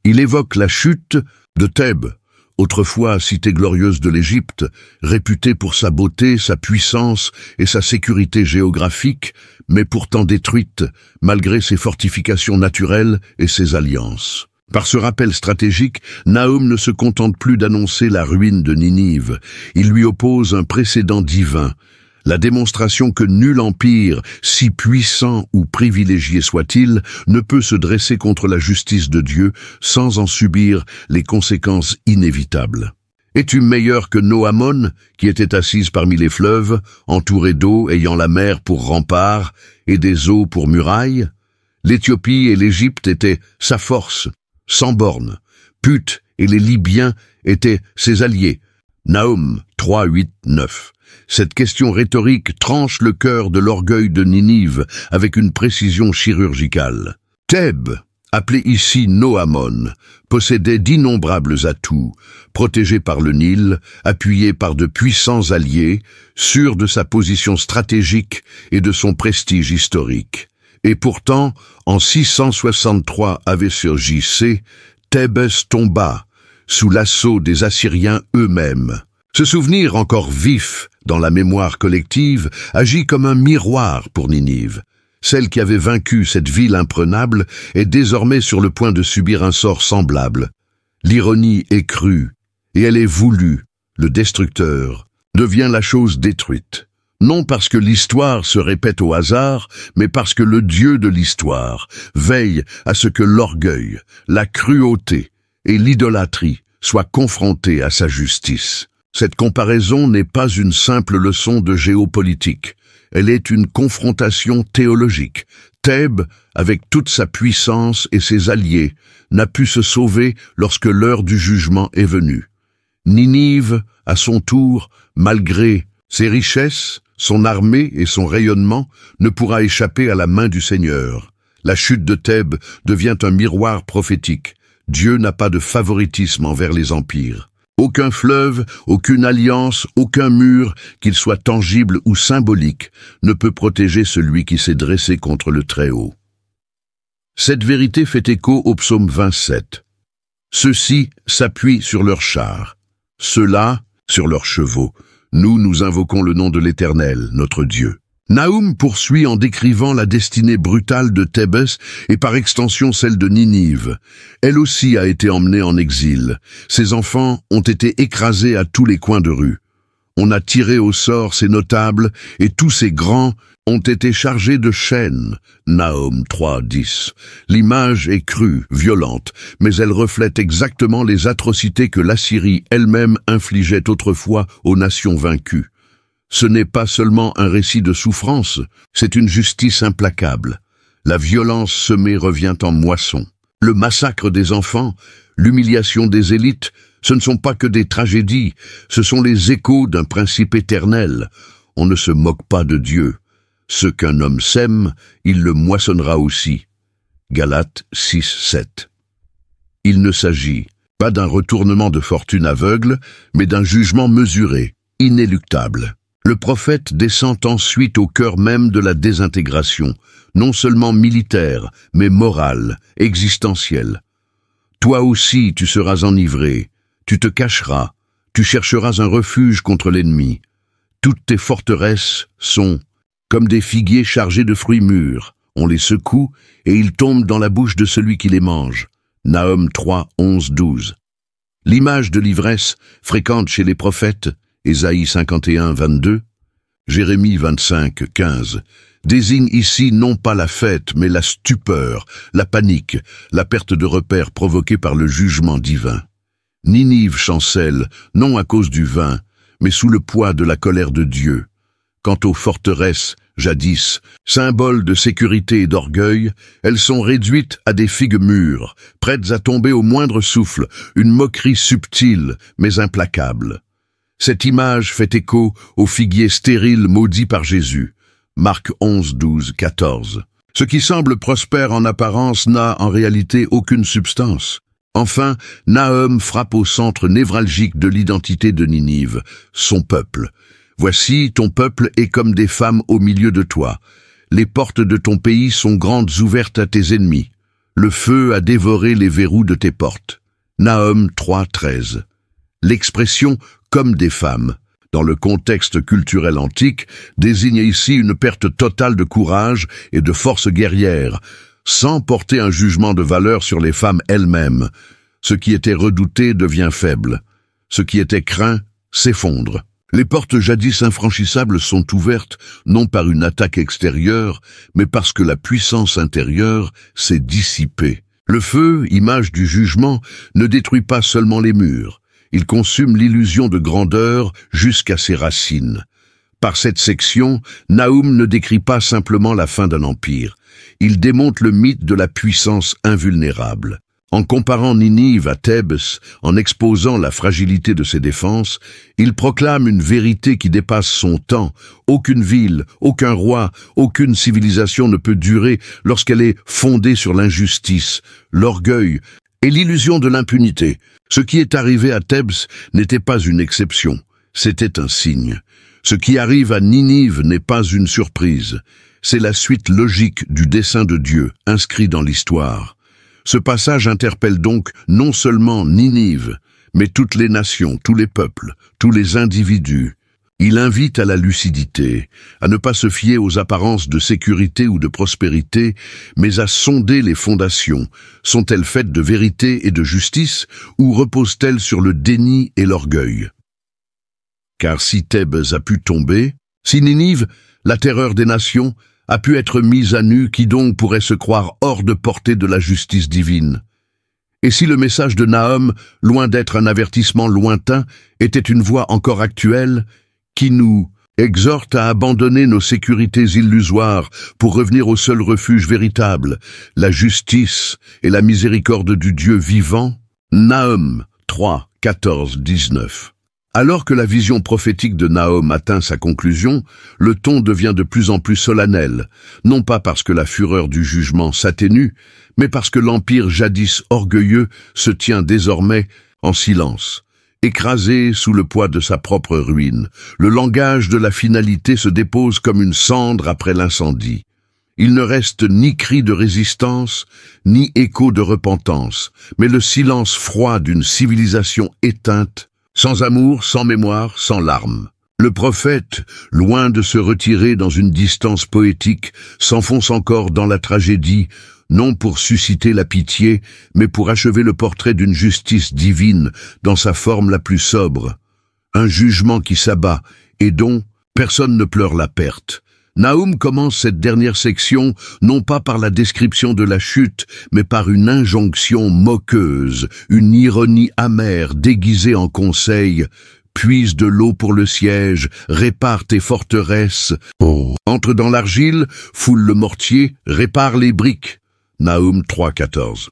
Il évoque la chute de Thèbes, autrefois cité glorieuse de l'Égypte, réputée pour sa beauté, sa puissance et sa sécurité géographique, mais pourtant détruite, malgré ses fortifications naturelles et ses alliances. Par ce rappel stratégique, Nahum ne se contente plus d'annoncer la ruine de Ninive. Il lui oppose un précédent divin, la démonstration que nul empire, si puissant ou privilégié soit-il, ne peut se dresser contre la justice de Dieu sans en subir les conséquences inévitables. Es-tu meilleur que Noamon, qui était assise parmi les fleuves, entourée d'eau, ayant la mer pour rempart et des eaux pour muraille? L'Éthiopie et l'Égypte étaient sa force, sans bornes. Put et les Libyens étaient ses alliés. Nahum 3, 8, 9. Cette question rhétorique tranche le cœur de l'orgueil de Ninive avec une précision chirurgicale. Thèbes, appelé ici Noamon, possédait d'innombrables atouts, protégé par le Nil, appuyé par de puissants alliés, sûr de sa position stratégique et de son prestige historique. Et pourtant, en 663 AV/JC, Thébès tomba, sous l'assaut des Assyriens eux-mêmes. Ce souvenir encore vif dans la mémoire collective agit comme un miroir pour Ninive. Celle qui avait vaincu cette ville imprenable est désormais sur le point de subir un sort semblable. L'ironie est crue, et elle est voulue. Le destructeur devient la chose détruite. Non parce que l'histoire se répète au hasard, mais parce que le Dieu de l'histoire veille à ce que l'orgueil, la cruauté et l'idolâtrie soient confrontés à sa justice. Cette comparaison n'est pas une simple leçon de géopolitique. Elle est une confrontation théologique. Thèbes, avec toute sa puissance et ses alliés, n'a pu se sauver lorsque l'heure du jugement est venue. Ninive, à son tour, malgré ses richesses, son armée et son rayonnement, ne pourra échapper à la main du Seigneur. La chute de Thèbes devient un miroir prophétique. Dieu n'a pas de favoritisme envers les empires. Aucun fleuve, aucune alliance, aucun mur, qu'il soit tangible ou symbolique, ne peut protéger celui qui s'est dressé contre le Très-Haut. Cette vérité fait écho au psaume 27. Ceux-ci s'appuient sur leurs chars, ceux-là sur leurs chevaux. Nous invoquons le nom de l'Éternel, notre Dieu. Nahum poursuit en décrivant la destinée brutale de Thébès et par extension celle de Ninive. Elle aussi a été emmenée en exil. Ses enfants ont été écrasés à tous les coins de rue. On a tiré au sort ses notables et tous ses grands ont été chargés de chaînes. Nahum 3, 10. L'image est crue, violente, mais elle reflète exactement les atrocités que l'Assyrie elle-même infligeait autrefois aux nations vaincues. Ce n'est pas seulement un récit de souffrance, c'est une justice implacable. La violence semée revient en moisson. Le massacre des enfants, l'humiliation des élites, ce ne sont pas que des tragédies, ce sont les échos d'un principe éternel. On ne se moque pas de Dieu. Ce qu'un homme sème, il le moissonnera aussi. Galates 6, 7. Il ne s'agit pas d'un retournement de fortune aveugle, mais d'un jugement mesuré, inéluctable. Le prophète descend ensuite au cœur même de la désintégration, non seulement militaire, mais morale, existentielle. Toi aussi tu seras enivré, tu te cacheras, tu chercheras un refuge contre l'ennemi. Toutes tes forteresses sont comme des figuiers chargés de fruits mûrs. On les secoue et ils tombent dans la bouche de celui qui les mange. Nahum 3, 11, 12. L'image de l'ivresse, fréquente chez les prophètes, Ésaïe 51, 22, Jérémie 25, 15, désigne ici non pas la fête, mais la stupeur, la panique, la perte de repères provoquée par le jugement divin. Ninive chancelle, non à cause du vin, mais sous le poids de la colère de Dieu. Quant aux forteresses, jadis, symboles de sécurité et d'orgueil, elles sont réduites à des figues mûres, prêtes à tomber au moindre souffle, une moquerie subtile mais implacable. Cette image fait écho au figuier stérile maudit par Jésus. Marc 11, 12, 14. Ce qui semble prospère en apparence n'a en réalité aucune substance. Enfin, Nahum frappe au centre névralgique de l'identité de Ninive, son peuple. Voici, ton peuple est comme des femmes au milieu de toi. Les portes de ton pays sont grandes ouvertes à tes ennemis. Le feu a dévoré les verrous de tes portes. Nahum 3, 13. L'expression « comme des femmes » dans le contexte culturel antique désigne ici une perte totale de courage et de force guerrière, sans porter un jugement de valeur sur les femmes elles-mêmes. Ce qui était redouté devient faible. Ce qui était craint s'effondre. Les portes jadis infranchissables sont ouvertes non par une attaque extérieure, mais parce que la puissance intérieure s'est dissipée. Le feu, image du jugement, ne détruit pas seulement les murs. Il consume l'illusion de grandeur jusqu'à ses racines. Par cette section, Nahum ne décrit pas simplement la fin d'un empire. Il démonte le mythe de la puissance invulnérable. En comparant Ninive à Thèbes, en exposant la fragilité de ses défenses, il proclame une vérité qui dépasse son temps. Aucune ville, aucun roi, aucune civilisation ne peut durer lorsqu'elle est fondée sur l'injustice, l'orgueil et l'illusion de l'impunité. Ce qui est arrivé à Thèbes n'était pas une exception, c'était un signe. Ce qui arrive à Ninive n'est pas une surprise, c'est la suite logique du dessein de Dieu inscrit dans l'histoire. Ce passage interpelle donc non seulement Ninive, mais toutes les nations, tous les peuples, tous les individus. Il invite à la lucidité, à ne pas se fier aux apparences de sécurité ou de prospérité, mais à sonder les fondations. Sont-elles faites de vérité et de justice, ou reposent-elles sur le déni et l'orgueil? Car si Thèbes a pu tomber, si Ninive, la terreur des nations, a pu être mise à nu, qui donc pourrait se croire hors de portée de la justice divine? Et si le message de Nahum, loin d'être un avertissement lointain, était une voix encore actuelle, qui nous exhorte à abandonner nos sécurités illusoires pour revenir au seul refuge véritable, la justice et la miséricorde du Dieu vivant? Nahum 3, 14, 19. Alors que la vision prophétique de Nahum atteint sa conclusion, le ton devient de plus en plus solennel, non pas parce que la fureur du jugement s'atténue, mais parce que l'empire jadis orgueilleux se tient désormais en silence. Écrasé sous le poids de sa propre ruine, le langage de la finalité se dépose comme une cendre après l'incendie. Il ne reste ni cri de résistance, ni écho de repentance, mais le silence froid d'une civilisation éteinte, sans amour, sans mémoire, sans larmes. Le prophète, loin de se retirer dans une distance poétique, s'enfonce encore dans la tragédie, non pour susciter la pitié, mais pour achever le portrait d'une justice divine dans sa forme la plus sobre. Un jugement qui s'abat et dont personne ne pleure la perte. Nahum commence cette dernière section non pas par la description de la chute, mais par une injonction moqueuse, une ironie amère déguisée en conseil. Puise de l'eau pour le siège, répare tes forteresses. Entre dans l'argile, foule le mortier, répare les briques. Nahum 3,14.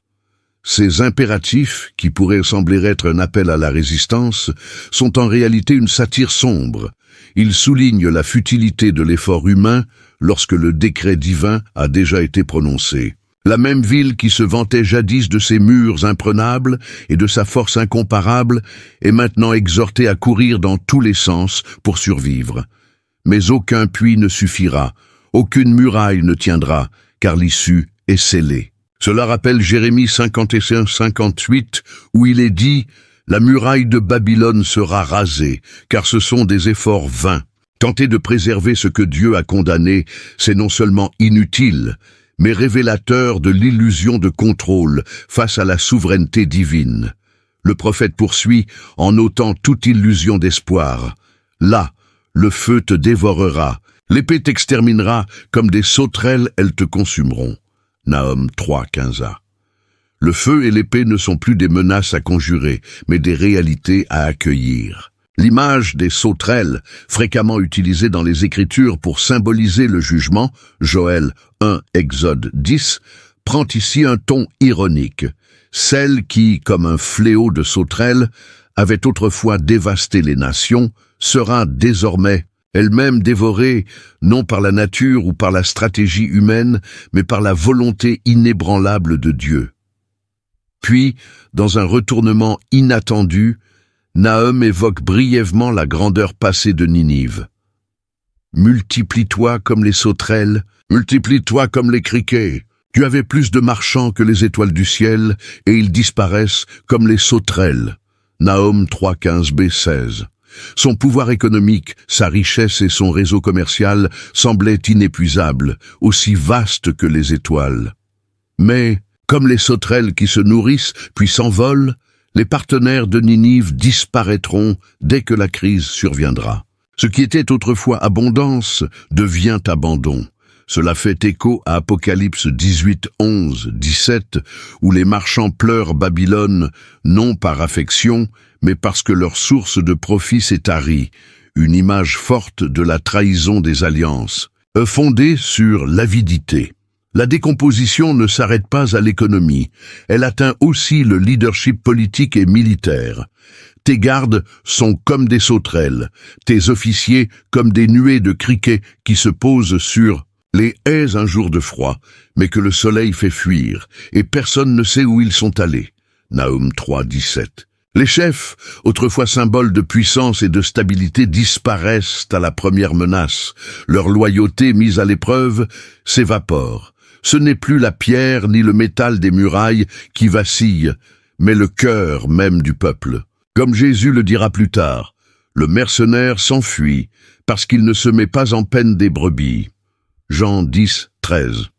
Ces impératifs, qui pourraient sembler être un appel à la résistance, sont en réalité une satire sombre. Ils soulignent la futilité de l'effort humain lorsque le décret divin a déjà été prononcé. La même ville qui se vantait jadis de ses murs imprenables et de sa force incomparable est maintenant exhortée à courir dans tous les sens pour survivre. Mais aucun puits ne suffira, aucune muraille ne tiendra, car l'issue est scellée. Cela rappelle Jérémie 51-58, où il est dit « La muraille de Babylone sera rasée, car ce sont des efforts vains. » Tenter de préserver ce que Dieu a condamné, c'est non seulement inutile, mais révélateur de l'illusion de contrôle face à la souveraineté divine. Le prophète poursuit en ôtant toute illusion d'espoir. Là, le feu te dévorera, l'épée t'exterminera, comme des sauterelles, elles te consumeront. Nahum 3,15a. Le feu et l'épée ne sont plus des menaces à conjurer, mais des réalités à accueillir. L'image des sauterelles, fréquemment utilisée dans les Écritures pour symboliser le jugement, Joël 1, Exode 10, prend ici un ton ironique. Celle qui, comme un fléau de sauterelles, avait autrefois dévasté les nations, sera désormais elle-même dévorée, non par la nature ou par la stratégie humaine, mais par la volonté inébranlable de Dieu. Puis, dans un retournement inattendu, Nahum évoque brièvement la grandeur passée de Ninive. « Multiplie-toi comme les sauterelles, multiplie-toi comme les criquets. Tu avais plus de marchands que les étoiles du ciel, et ils disparaissent comme les sauterelles. » Nahum 3:15b-16. Son pouvoir économique, sa richesse et son réseau commercial semblaient inépuisables, aussi vastes que les étoiles. Mais, comme les sauterelles qui se nourrissent puis s'envolent, les partenaires de Ninive disparaîtront dès que la crise surviendra. Ce qui était autrefois abondance devient abandon. Cela fait écho à Apocalypse 18:11-17, où les marchands pleurent Babylone, non par affection, mais parce que leur source de profit s'est tarie, une image forte de la trahison des alliances, fondée sur l'avidité. La décomposition ne s'arrête pas à l'économie, elle atteint aussi le leadership politique et militaire. Tes gardes sont comme des sauterelles, tes officiers comme des nuées de criquets qui se posent sur les haies un jour de froid, mais que le soleil fait fuir, et personne ne sait où ils sont allés. Nahum 3:17. Les chefs, autrefois symboles de puissance et de stabilité, disparaissent à la première menace. Leur loyauté mise à l'épreuve s'évapore. Ce n'est plus la pierre ni le métal des murailles qui vacille, mais le cœur même du peuple. Comme Jésus le dira plus tard, le mercenaire s'enfuit parce qu'il ne se met pas en peine des brebis. Jean 10:13.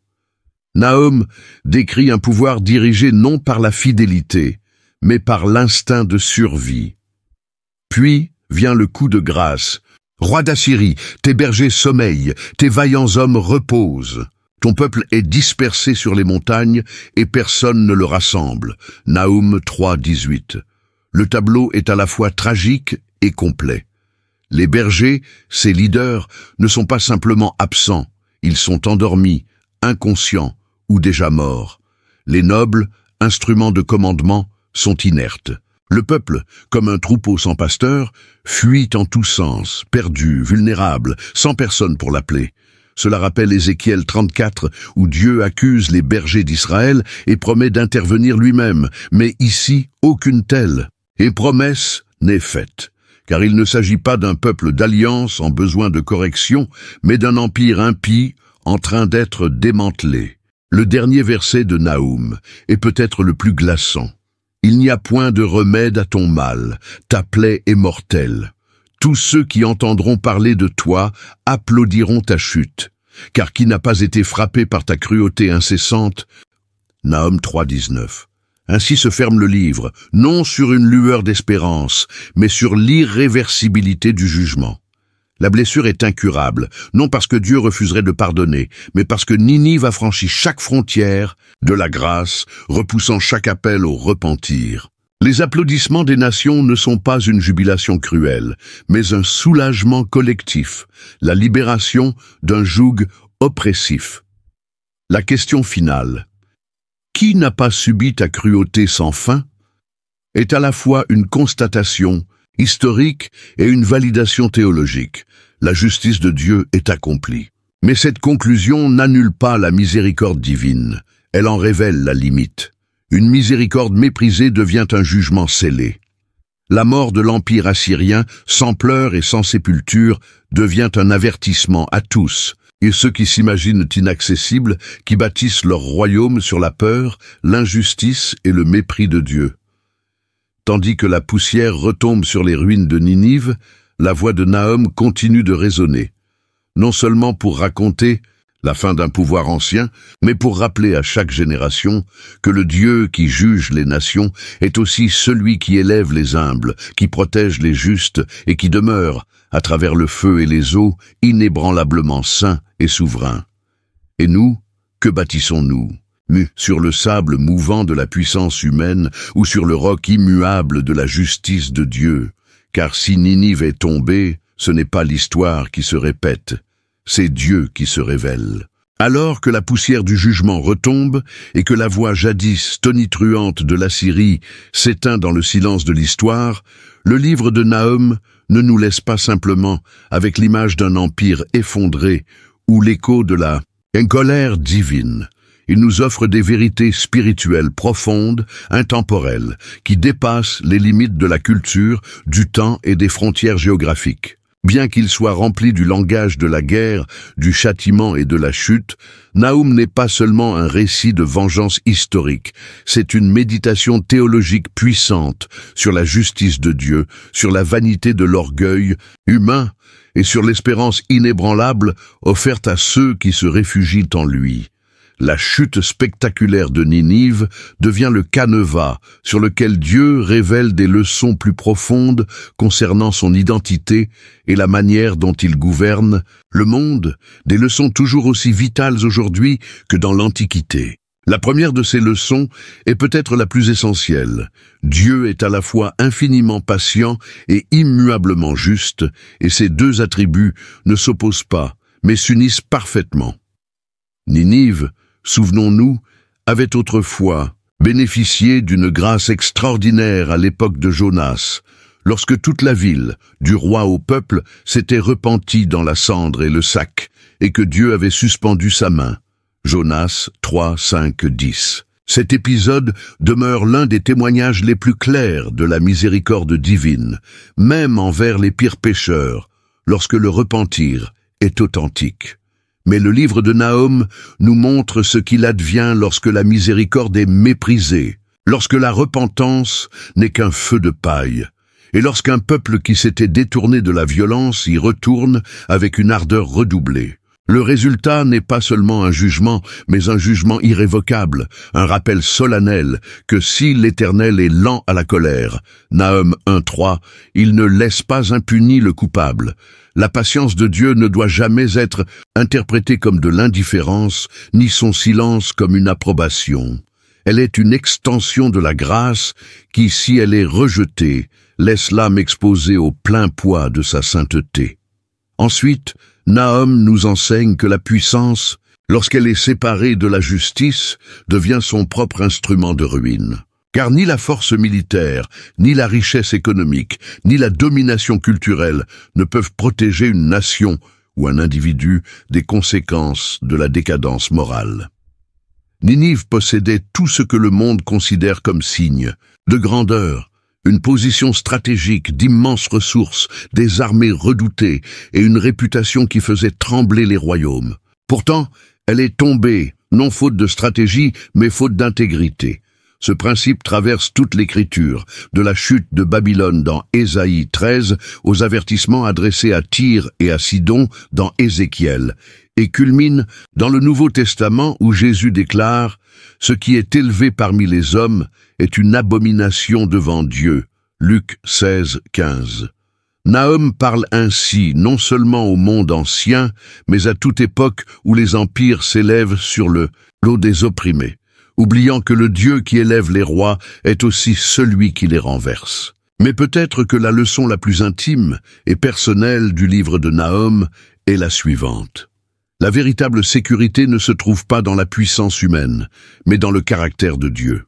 Nahum décrit un pouvoir dirigé non par la fidélité, mais par l'instinct de survie. Puis vient le coup de grâce. Roi d'Assyrie, tes bergers sommeillent, tes vaillants hommes reposent. Ton peuple est dispersé sur les montagnes et personne ne le rassemble. Nahum 3:18. Le tableau est à la fois tragique et complet. Les bergers, ces leaders, ne sont pas simplement absents, ils sont endormis, inconscients ou déjà morts. Les nobles, instruments de commandement, sont inertes. Le peuple, comme un troupeau sans pasteur, fuit en tous sens, perdu, vulnérable, sans personne pour l'appeler. Cela rappelle Ézéchiel 34, où Dieu accuse les bergers d'Israël et promet d'intervenir lui-même, mais ici, aucune telle. Et promesse n'est faite, car il ne s'agit pas d'un peuple d'alliance en besoin de correction, mais d'un empire impie en train d'être démantelé. Le dernier verset de Nahum est peut-être le plus glaçant. Il n'y a point de remède à ton mal, ta plaie est mortelle. Tous ceux qui entendront parler de toi applaudiront ta chute, car qui n'a pas été frappé par ta cruauté incessante? Nahum 3:19. Ainsi se ferme le livre, non sur une lueur d'espérance, mais sur l'irréversibilité du jugement. La blessure est incurable, non parce que Dieu refuserait de pardonner, mais parce que Ninive a franchi chaque frontière de la grâce, repoussant chaque appel au repentir. Les applaudissements des nations ne sont pas une jubilation cruelle, mais un soulagement collectif, la libération d'un joug oppressif. La question finale, qui n'a pas subi ta cruauté sans fin, est à la fois une constatation historique et une validation théologique. La justice de Dieu est accomplie. Mais cette conclusion n'annule pas la miséricorde divine, elle en révèle la limite. Une miséricorde méprisée devient un jugement scellé. La mort de l'empire assyrien, sans pleurs et sans sépulture, devient un avertissement à tous, et ceux qui s'imaginent inaccessibles, qui bâtissent leur royaume sur la peur, l'injustice et le mépris de Dieu. Tandis que la poussière retombe sur les ruines de Ninive, la voix de Nahum continue de résonner, non seulement pour raconter la fin d'un pouvoir ancien, mais pour rappeler à chaque génération que le Dieu qui juge les nations est aussi celui qui élève les humbles, qui protège les justes et qui demeure, à travers le feu et les eaux, inébranlablement saint et souverain. Et nous, que bâtissons-nous ? Sur le sable mouvant de la puissance humaine ou sur le roc immuable de la justice de Dieu. Car si Ninive est tombée, ce n'est pas l'histoire qui se répète, c'est Dieu qui se révèle. Alors que la poussière du jugement retombe et que la voix jadis tonitruante de l'Assyrie s'éteint dans le silence de l'histoire, le livre de Nahum ne nous laisse pas simplement avec l'image d'un empire effondré ou l'écho de la colère divine. Il nous offre des vérités spirituelles profondes, intemporelles, qui dépassent les limites de la culture, du temps et des frontières géographiques. Bien qu'il soit rempli du langage de la guerre, du châtiment et de la chute, Nahum n'est pas seulement un récit de vengeance historique, c'est une méditation théologique puissante sur la justice de Dieu, sur la vanité de l'orgueil humain et sur l'espérance inébranlable offerte à ceux qui se réfugient en lui. La chute spectaculaire de Ninive devient le canevas sur lequel Dieu révèle des leçons plus profondes concernant son identité et la manière dont il gouverne le monde, des leçons toujours aussi vitales aujourd'hui que dans l'Antiquité. La première de ces leçons est peut-être la plus essentielle. Dieu est à la fois infiniment patient et immuablement juste, et ces deux attributs ne s'opposent pas, mais s'unissent parfaitement. Ninive, souvenons-nous, avait autrefois bénéficié d'une grâce extraordinaire à l'époque de Jonas, lorsque toute la ville, du roi au peuple, s'était repentie dans la cendre et le sac, et que Dieu avait suspendu sa main. Jonas 3, 5, 10. Cet épisode demeure l'un des témoignages les plus clairs de la miséricorde divine, même envers les pires pécheurs, lorsque le repentir est authentique. Mais le livre de Nahum nous montre ce qu'il advient lorsque la miséricorde est méprisée, lorsque la repentance n'est qu'un feu de paille, et lorsqu'un peuple qui s'était détourné de la violence y retourne avec une ardeur redoublée. Le résultat n'est pas seulement un jugement, mais un jugement irrévocable, un rappel solennel que si l'Éternel est lent à la colère, Nahum 1.3, il ne laisse pas impuni le coupable. La patience de Dieu ne doit jamais être interprétée comme de l'indifférence, ni son silence comme une approbation. Elle est une extension de la grâce qui, si elle est rejetée, laisse l'âme exposée au plein poids de sa sainteté. Ensuite, Nahum nous enseigne que la puissance, lorsqu'elle est séparée de la justice, devient son propre instrument de ruine. Car ni la force militaire, ni la richesse économique, ni la domination culturelle ne peuvent protéger une nation ou un individu des conséquences de la décadence morale. Ninive possédait tout ce que le monde considère comme signe de grandeur, une position stratégique, d'immenses ressources, des armées redoutées et une réputation qui faisait trembler les royaumes. Pourtant, elle est tombée, non faute de stratégie, mais faute d'intégrité. Ce principe traverse toute l'Écriture, de la chute de Babylone dans Ésaïe 13 aux avertissements adressés à Tyr et à Sidon dans Ézéchiel, et culmine dans le Nouveau Testament où Jésus déclare « Ce qui est élevé parmi les hommes est une abomination devant Dieu » Luc 16, 15. Nahum parle ainsi non seulement au monde ancien, mais à toute époque où les empires s'élèvent sur le lot des opprimés, oubliant que le Dieu qui élève les rois est aussi celui qui les renverse. Mais peut-être que la leçon la plus intime et personnelle du livre de Nahum est la suivante. La véritable sécurité ne se trouve pas dans la puissance humaine, mais dans le caractère de Dieu.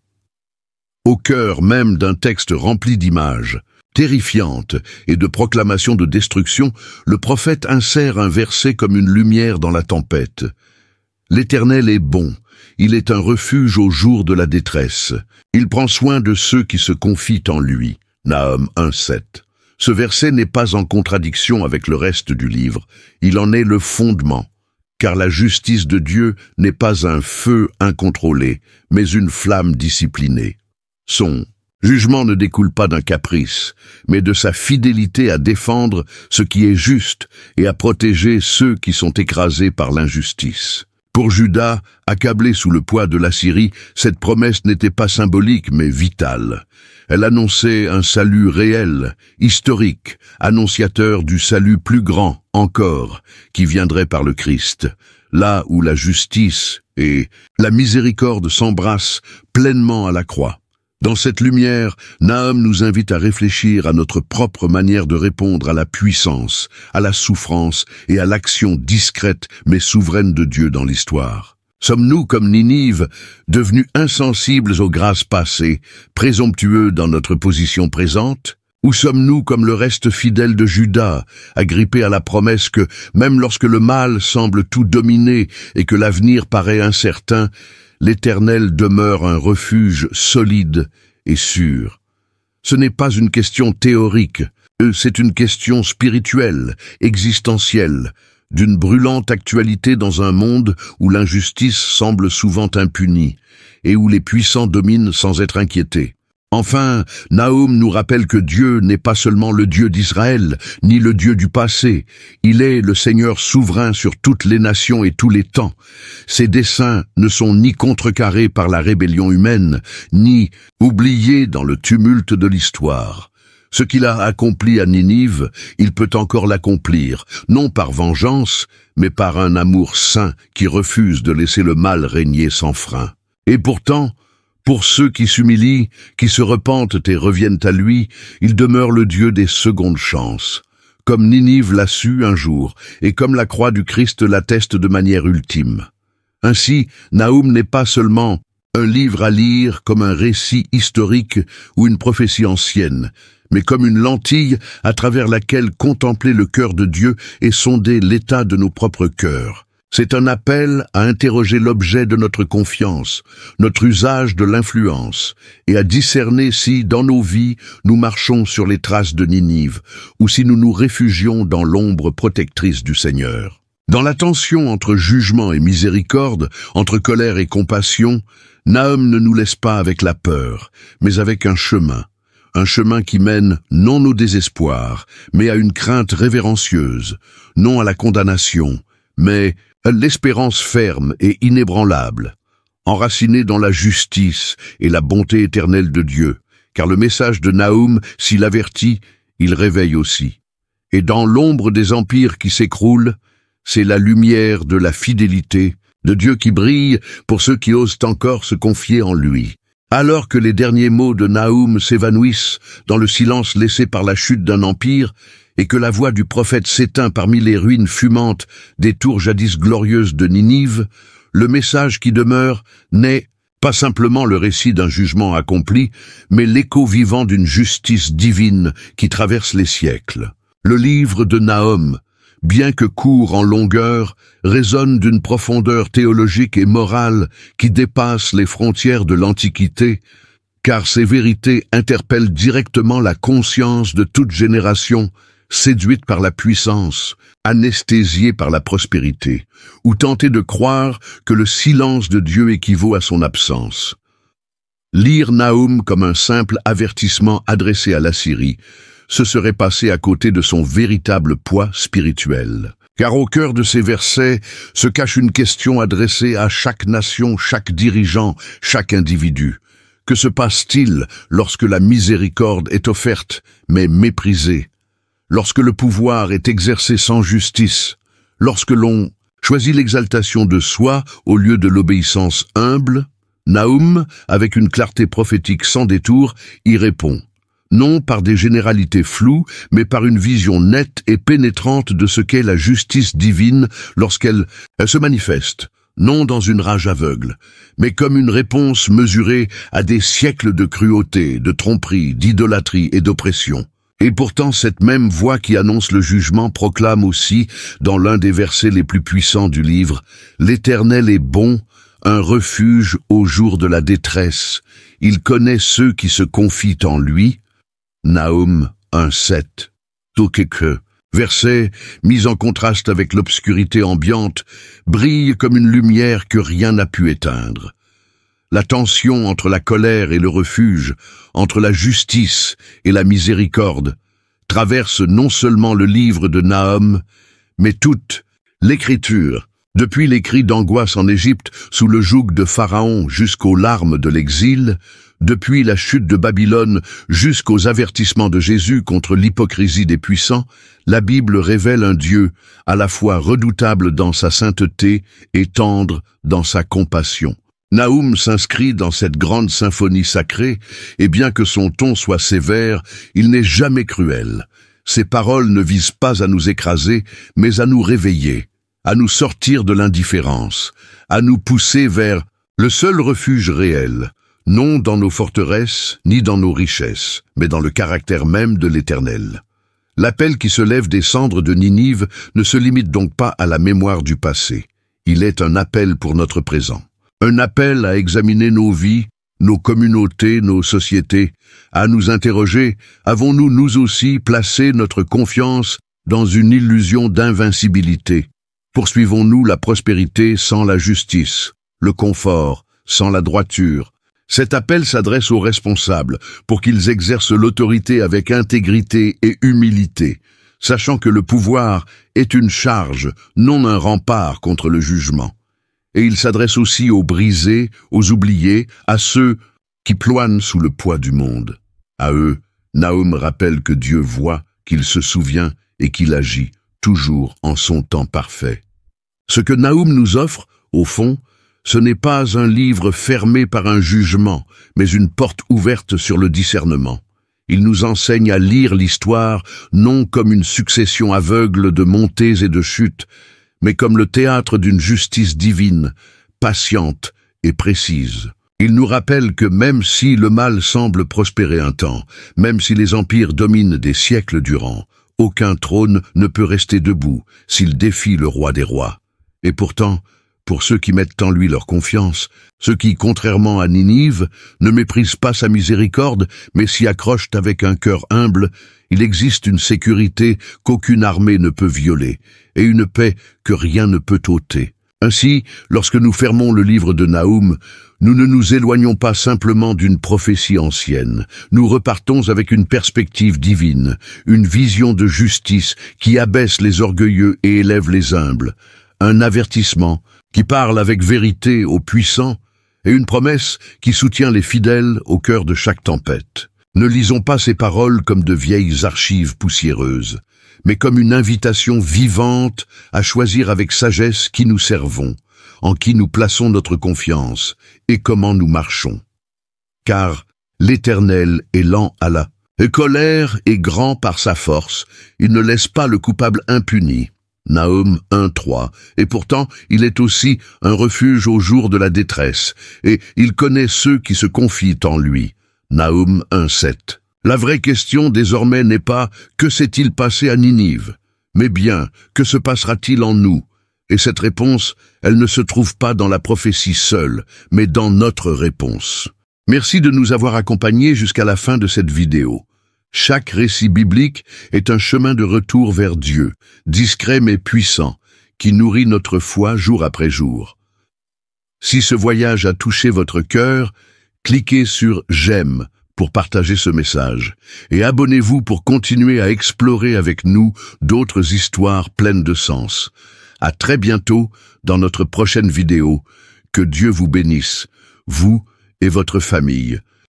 Au cœur même d'un texte rempli d'images, terrifiantes et de proclamations de destruction, le prophète insère un verset comme une lumière dans la tempête. « L'Éternel est bon, il est un refuge au jour de la détresse. Il prend soin de ceux qui se confient en lui. » Nahum 1.7. Ce verset n'est pas en contradiction avec le reste du livre, il en est le fondement. Car la justice de Dieu n'est pas un feu incontrôlé, mais une flamme disciplinée. Son jugement ne découle pas d'un caprice, mais de sa fidélité à défendre ce qui est juste et à protéger ceux qui sont écrasés par l'injustice. Pour Juda, accablé sous le poids de l'Assyrie, cette promesse n'était pas symbolique mais vitale. Elle annonçait un salut réel, historique, annonciateur du salut plus grand encore, qui viendrait par le Christ, là où la justice et la miséricorde s'embrassent pleinement à la croix. Dans cette lumière, Nahum nous invite à réfléchir à notre propre manière de répondre à la puissance, à la souffrance et à l'action discrète mais souveraine de Dieu dans l'histoire. Sommes-nous, comme Ninive, devenus insensibles aux grâces passées, présomptueux dans notre position présente? Ou sommes-nous comme le reste fidèle de Juda, agrippés à la promesse que, même lorsque le mal semble tout dominer et que l'avenir paraît incertain, l'Éternel demeure un refuge solide et sûr? Ce n'est pas une question théorique, C'est une question spirituelle, existentielle, d'une brûlante actualité dans un monde où l'injustice semble souvent impunie et où les puissants dominent sans être inquiétés. Enfin, Nahum nous rappelle que Dieu n'est pas seulement le Dieu d'Israël, ni le Dieu du passé. Il est le Seigneur souverain sur toutes les nations et tous les temps. Ses desseins ne sont ni contrecarrés par la rébellion humaine, ni oubliés dans le tumulte de l'histoire. Ce qu'il a accompli à Ninive, il peut encore l'accomplir, non par vengeance, mais par un amour saint qui refuse de laisser le mal régner sans frein. Et pourtant, pour ceux qui s'humilient, qui se repentent et reviennent à lui, il demeure le Dieu des secondes chances. Comme Ninive l'a su un jour, et comme la croix du Christ l'atteste de manière ultime. Ainsi, Nahum n'est pas seulement un livre à lire comme un récit historique ou une prophétie ancienne, mais comme une lentille à travers laquelle contempler le cœur de Dieu et sonder l'état de nos propres cœurs. C'est un appel à interroger l'objet de notre confiance, notre usage de l'influence, et à discerner si, dans nos vies, nous marchons sur les traces de Ninive, ou si nous nous réfugions dans l'ombre protectrice du Seigneur. Dans la tension entre jugement et miséricorde, entre colère et compassion, Nahum ne nous laisse pas avec la peur, mais avec un chemin qui mène non au désespoir, mais à une crainte révérencieuse, non à la condamnation, mais à l'espérance ferme et inébranlable, enracinée dans la justice et la bonté éternelle de Dieu, car le message de Nahum, s'il avertit, il réveille aussi. Et dans l'ombre des empires qui s'écroulent, c'est la lumière de la fidélité de Dieu qui brille pour ceux qui osent encore se confier en lui. Alors que les derniers mots de Nahum s'évanouissent dans le silence laissé par la chute d'un empire, et que la voix du prophète s'éteint parmi les ruines fumantes des tours jadis glorieuses de Ninive, le message qui demeure n'est pas simplement le récit d'un jugement accompli, mais l'écho vivant d'une justice divine qui traverse les siècles. Le livre de Nahum, bien que court en longueur, résonne d'une profondeur théologique et morale qui dépasse les frontières de l'Antiquité, car ces vérités interpellent directement la conscience de toute génération, séduite par la puissance, anesthésiée par la prospérité, ou tentée de croire que le silence de Dieu équivaut à son absence. Lire Nahum comme un simple avertissement adressé à l'Assyrie, ce serait passer à côté de son véritable poids spirituel. Car au cœur de ces versets se cache une question adressée à chaque nation, chaque dirigeant, chaque individu. Que se passe-t-il lorsque la miséricorde est offerte, mais méprisée? Lorsque le pouvoir est exercé sans justice, lorsque l'on choisit l'exaltation de soi au lieu de l'obéissance humble, Nahum, avec une clarté prophétique sans détour, y répond. Non par des généralités floues, mais par une vision nette et pénétrante de ce qu'est la justice divine lorsqu'elle se manifeste, non dans une rage aveugle, mais comme une réponse mesurée à des siècles de cruauté, de tromperie, d'idolâtrie et d'oppression. Et pourtant, cette même voix qui annonce le jugement proclame aussi, dans l'un des versets les plus puissants du livre, « L'Éternel est bon, un refuge au jour de la détresse. Il connaît ceux qui se confient en lui. » Nahum 1,7. Tokeke, verset mis en contraste avec l'obscurité ambiante, brille comme une lumière que rien n'a pu éteindre. La tension entre la colère et le refuge, entre la justice et la miséricorde, traverse non seulement le livre de Nahum, mais toute l'Écriture, depuis les cris d'angoisse en Égypte sous le joug de Pharaon jusqu'aux larmes de l'exil, depuis la chute de Babylone jusqu'aux avertissements de Jésus contre l'hypocrisie des puissants, la Bible révèle un Dieu à la fois redoutable dans sa sainteté et tendre dans sa compassion. Nahum s'inscrit dans cette grande symphonie sacrée, et bien que son ton soit sévère, il n'est jamais cruel. Ses paroles ne visent pas à nous écraser, mais à nous réveiller, à nous sortir de l'indifférence, à nous pousser vers le seul refuge réel, non dans nos forteresses, ni dans nos richesses, mais dans le caractère même de l'Éternel. L'appel qui se lève des cendres de Ninive ne se limite donc pas à la mémoire du passé. Il est un appel pour notre présent. Un appel à examiner nos vies, nos communautés, nos sociétés, à nous interroger, avons-nous nous aussi placé notre confiance dans une illusion d'invincibilité? Poursuivons-nous la prospérité sans la justice, le confort sans la droiture? Cet appel s'adresse aux responsables pour qu'ils exercent l'autorité avec intégrité et humilité, sachant que le pouvoir est une charge, non un rempart contre le jugement. Et il s'adresse aussi aux brisés, aux oubliés, à ceux qui ploient sous le poids du monde. À eux, Nahum rappelle que Dieu voit, qu'il se souvient et qu'il agit, toujours en son temps parfait. Ce que Nahum nous offre, au fond, ce n'est pas un livre fermé par un jugement, mais une porte ouverte sur le discernement. Il nous enseigne à lire l'histoire non comme une succession aveugle de montées et de chutes, mais comme le théâtre d'une justice divine, patiente et précise. Il nous rappelle que même si le mal semble prospérer un temps, même si les empires dominent des siècles durant, aucun trône ne peut rester debout s'il défie le roi des rois. Et pourtant, pour ceux qui mettent en lui leur confiance, ceux qui, contrairement à Ninive, ne méprisent pas sa miséricorde, mais s'y accrochent avec un cœur humble, il existe une sécurité qu'aucune armée ne peut violer, et une paix que rien ne peut ôter. Ainsi, lorsque nous fermons le livre de Nahum, nous ne nous éloignons pas simplement d'une prophétie ancienne. Nous repartons avec une perspective divine, une vision de justice qui abaisse les orgueilleux et élève les humbles, un avertissement qui parle avec vérité aux puissants et une promesse qui soutient les fidèles au cœur de chaque tempête. Ne lisons pas ces paroles comme de vieilles archives poussiéreuses, mais comme une invitation vivante à choisir avec sagesse qui nous servons, en qui nous plaçons notre confiance et comment nous marchons. Car l'Éternel est lent à la colère et grand par sa force, il ne laisse pas le coupable impuni. Nahum 1:3, et pourtant il est aussi un refuge au jour de la détresse, et il connaît ceux qui se confient en lui. Nahum 1:7. La vraie question désormais n'est pas « que s'est-il passé à Ninive ?» mais bien « que se passera-t-il en nous ?» Et cette réponse, elle ne se trouve pas dans la prophétie seule, mais dans notre réponse. Merci de nous avoir accompagnés jusqu'à la fin de cette vidéo. Chaque récit biblique est un chemin de retour vers Dieu, discret mais puissant, qui nourrit notre foi jour après jour. Si ce voyage a touché votre cœur, cliquez sur « J'aime » pour partager ce message, et abonnez-vous pour continuer à explorer avec nous d'autres histoires pleines de sens. À très bientôt dans notre prochaine vidéo. Que Dieu vous bénisse, vous et votre famille.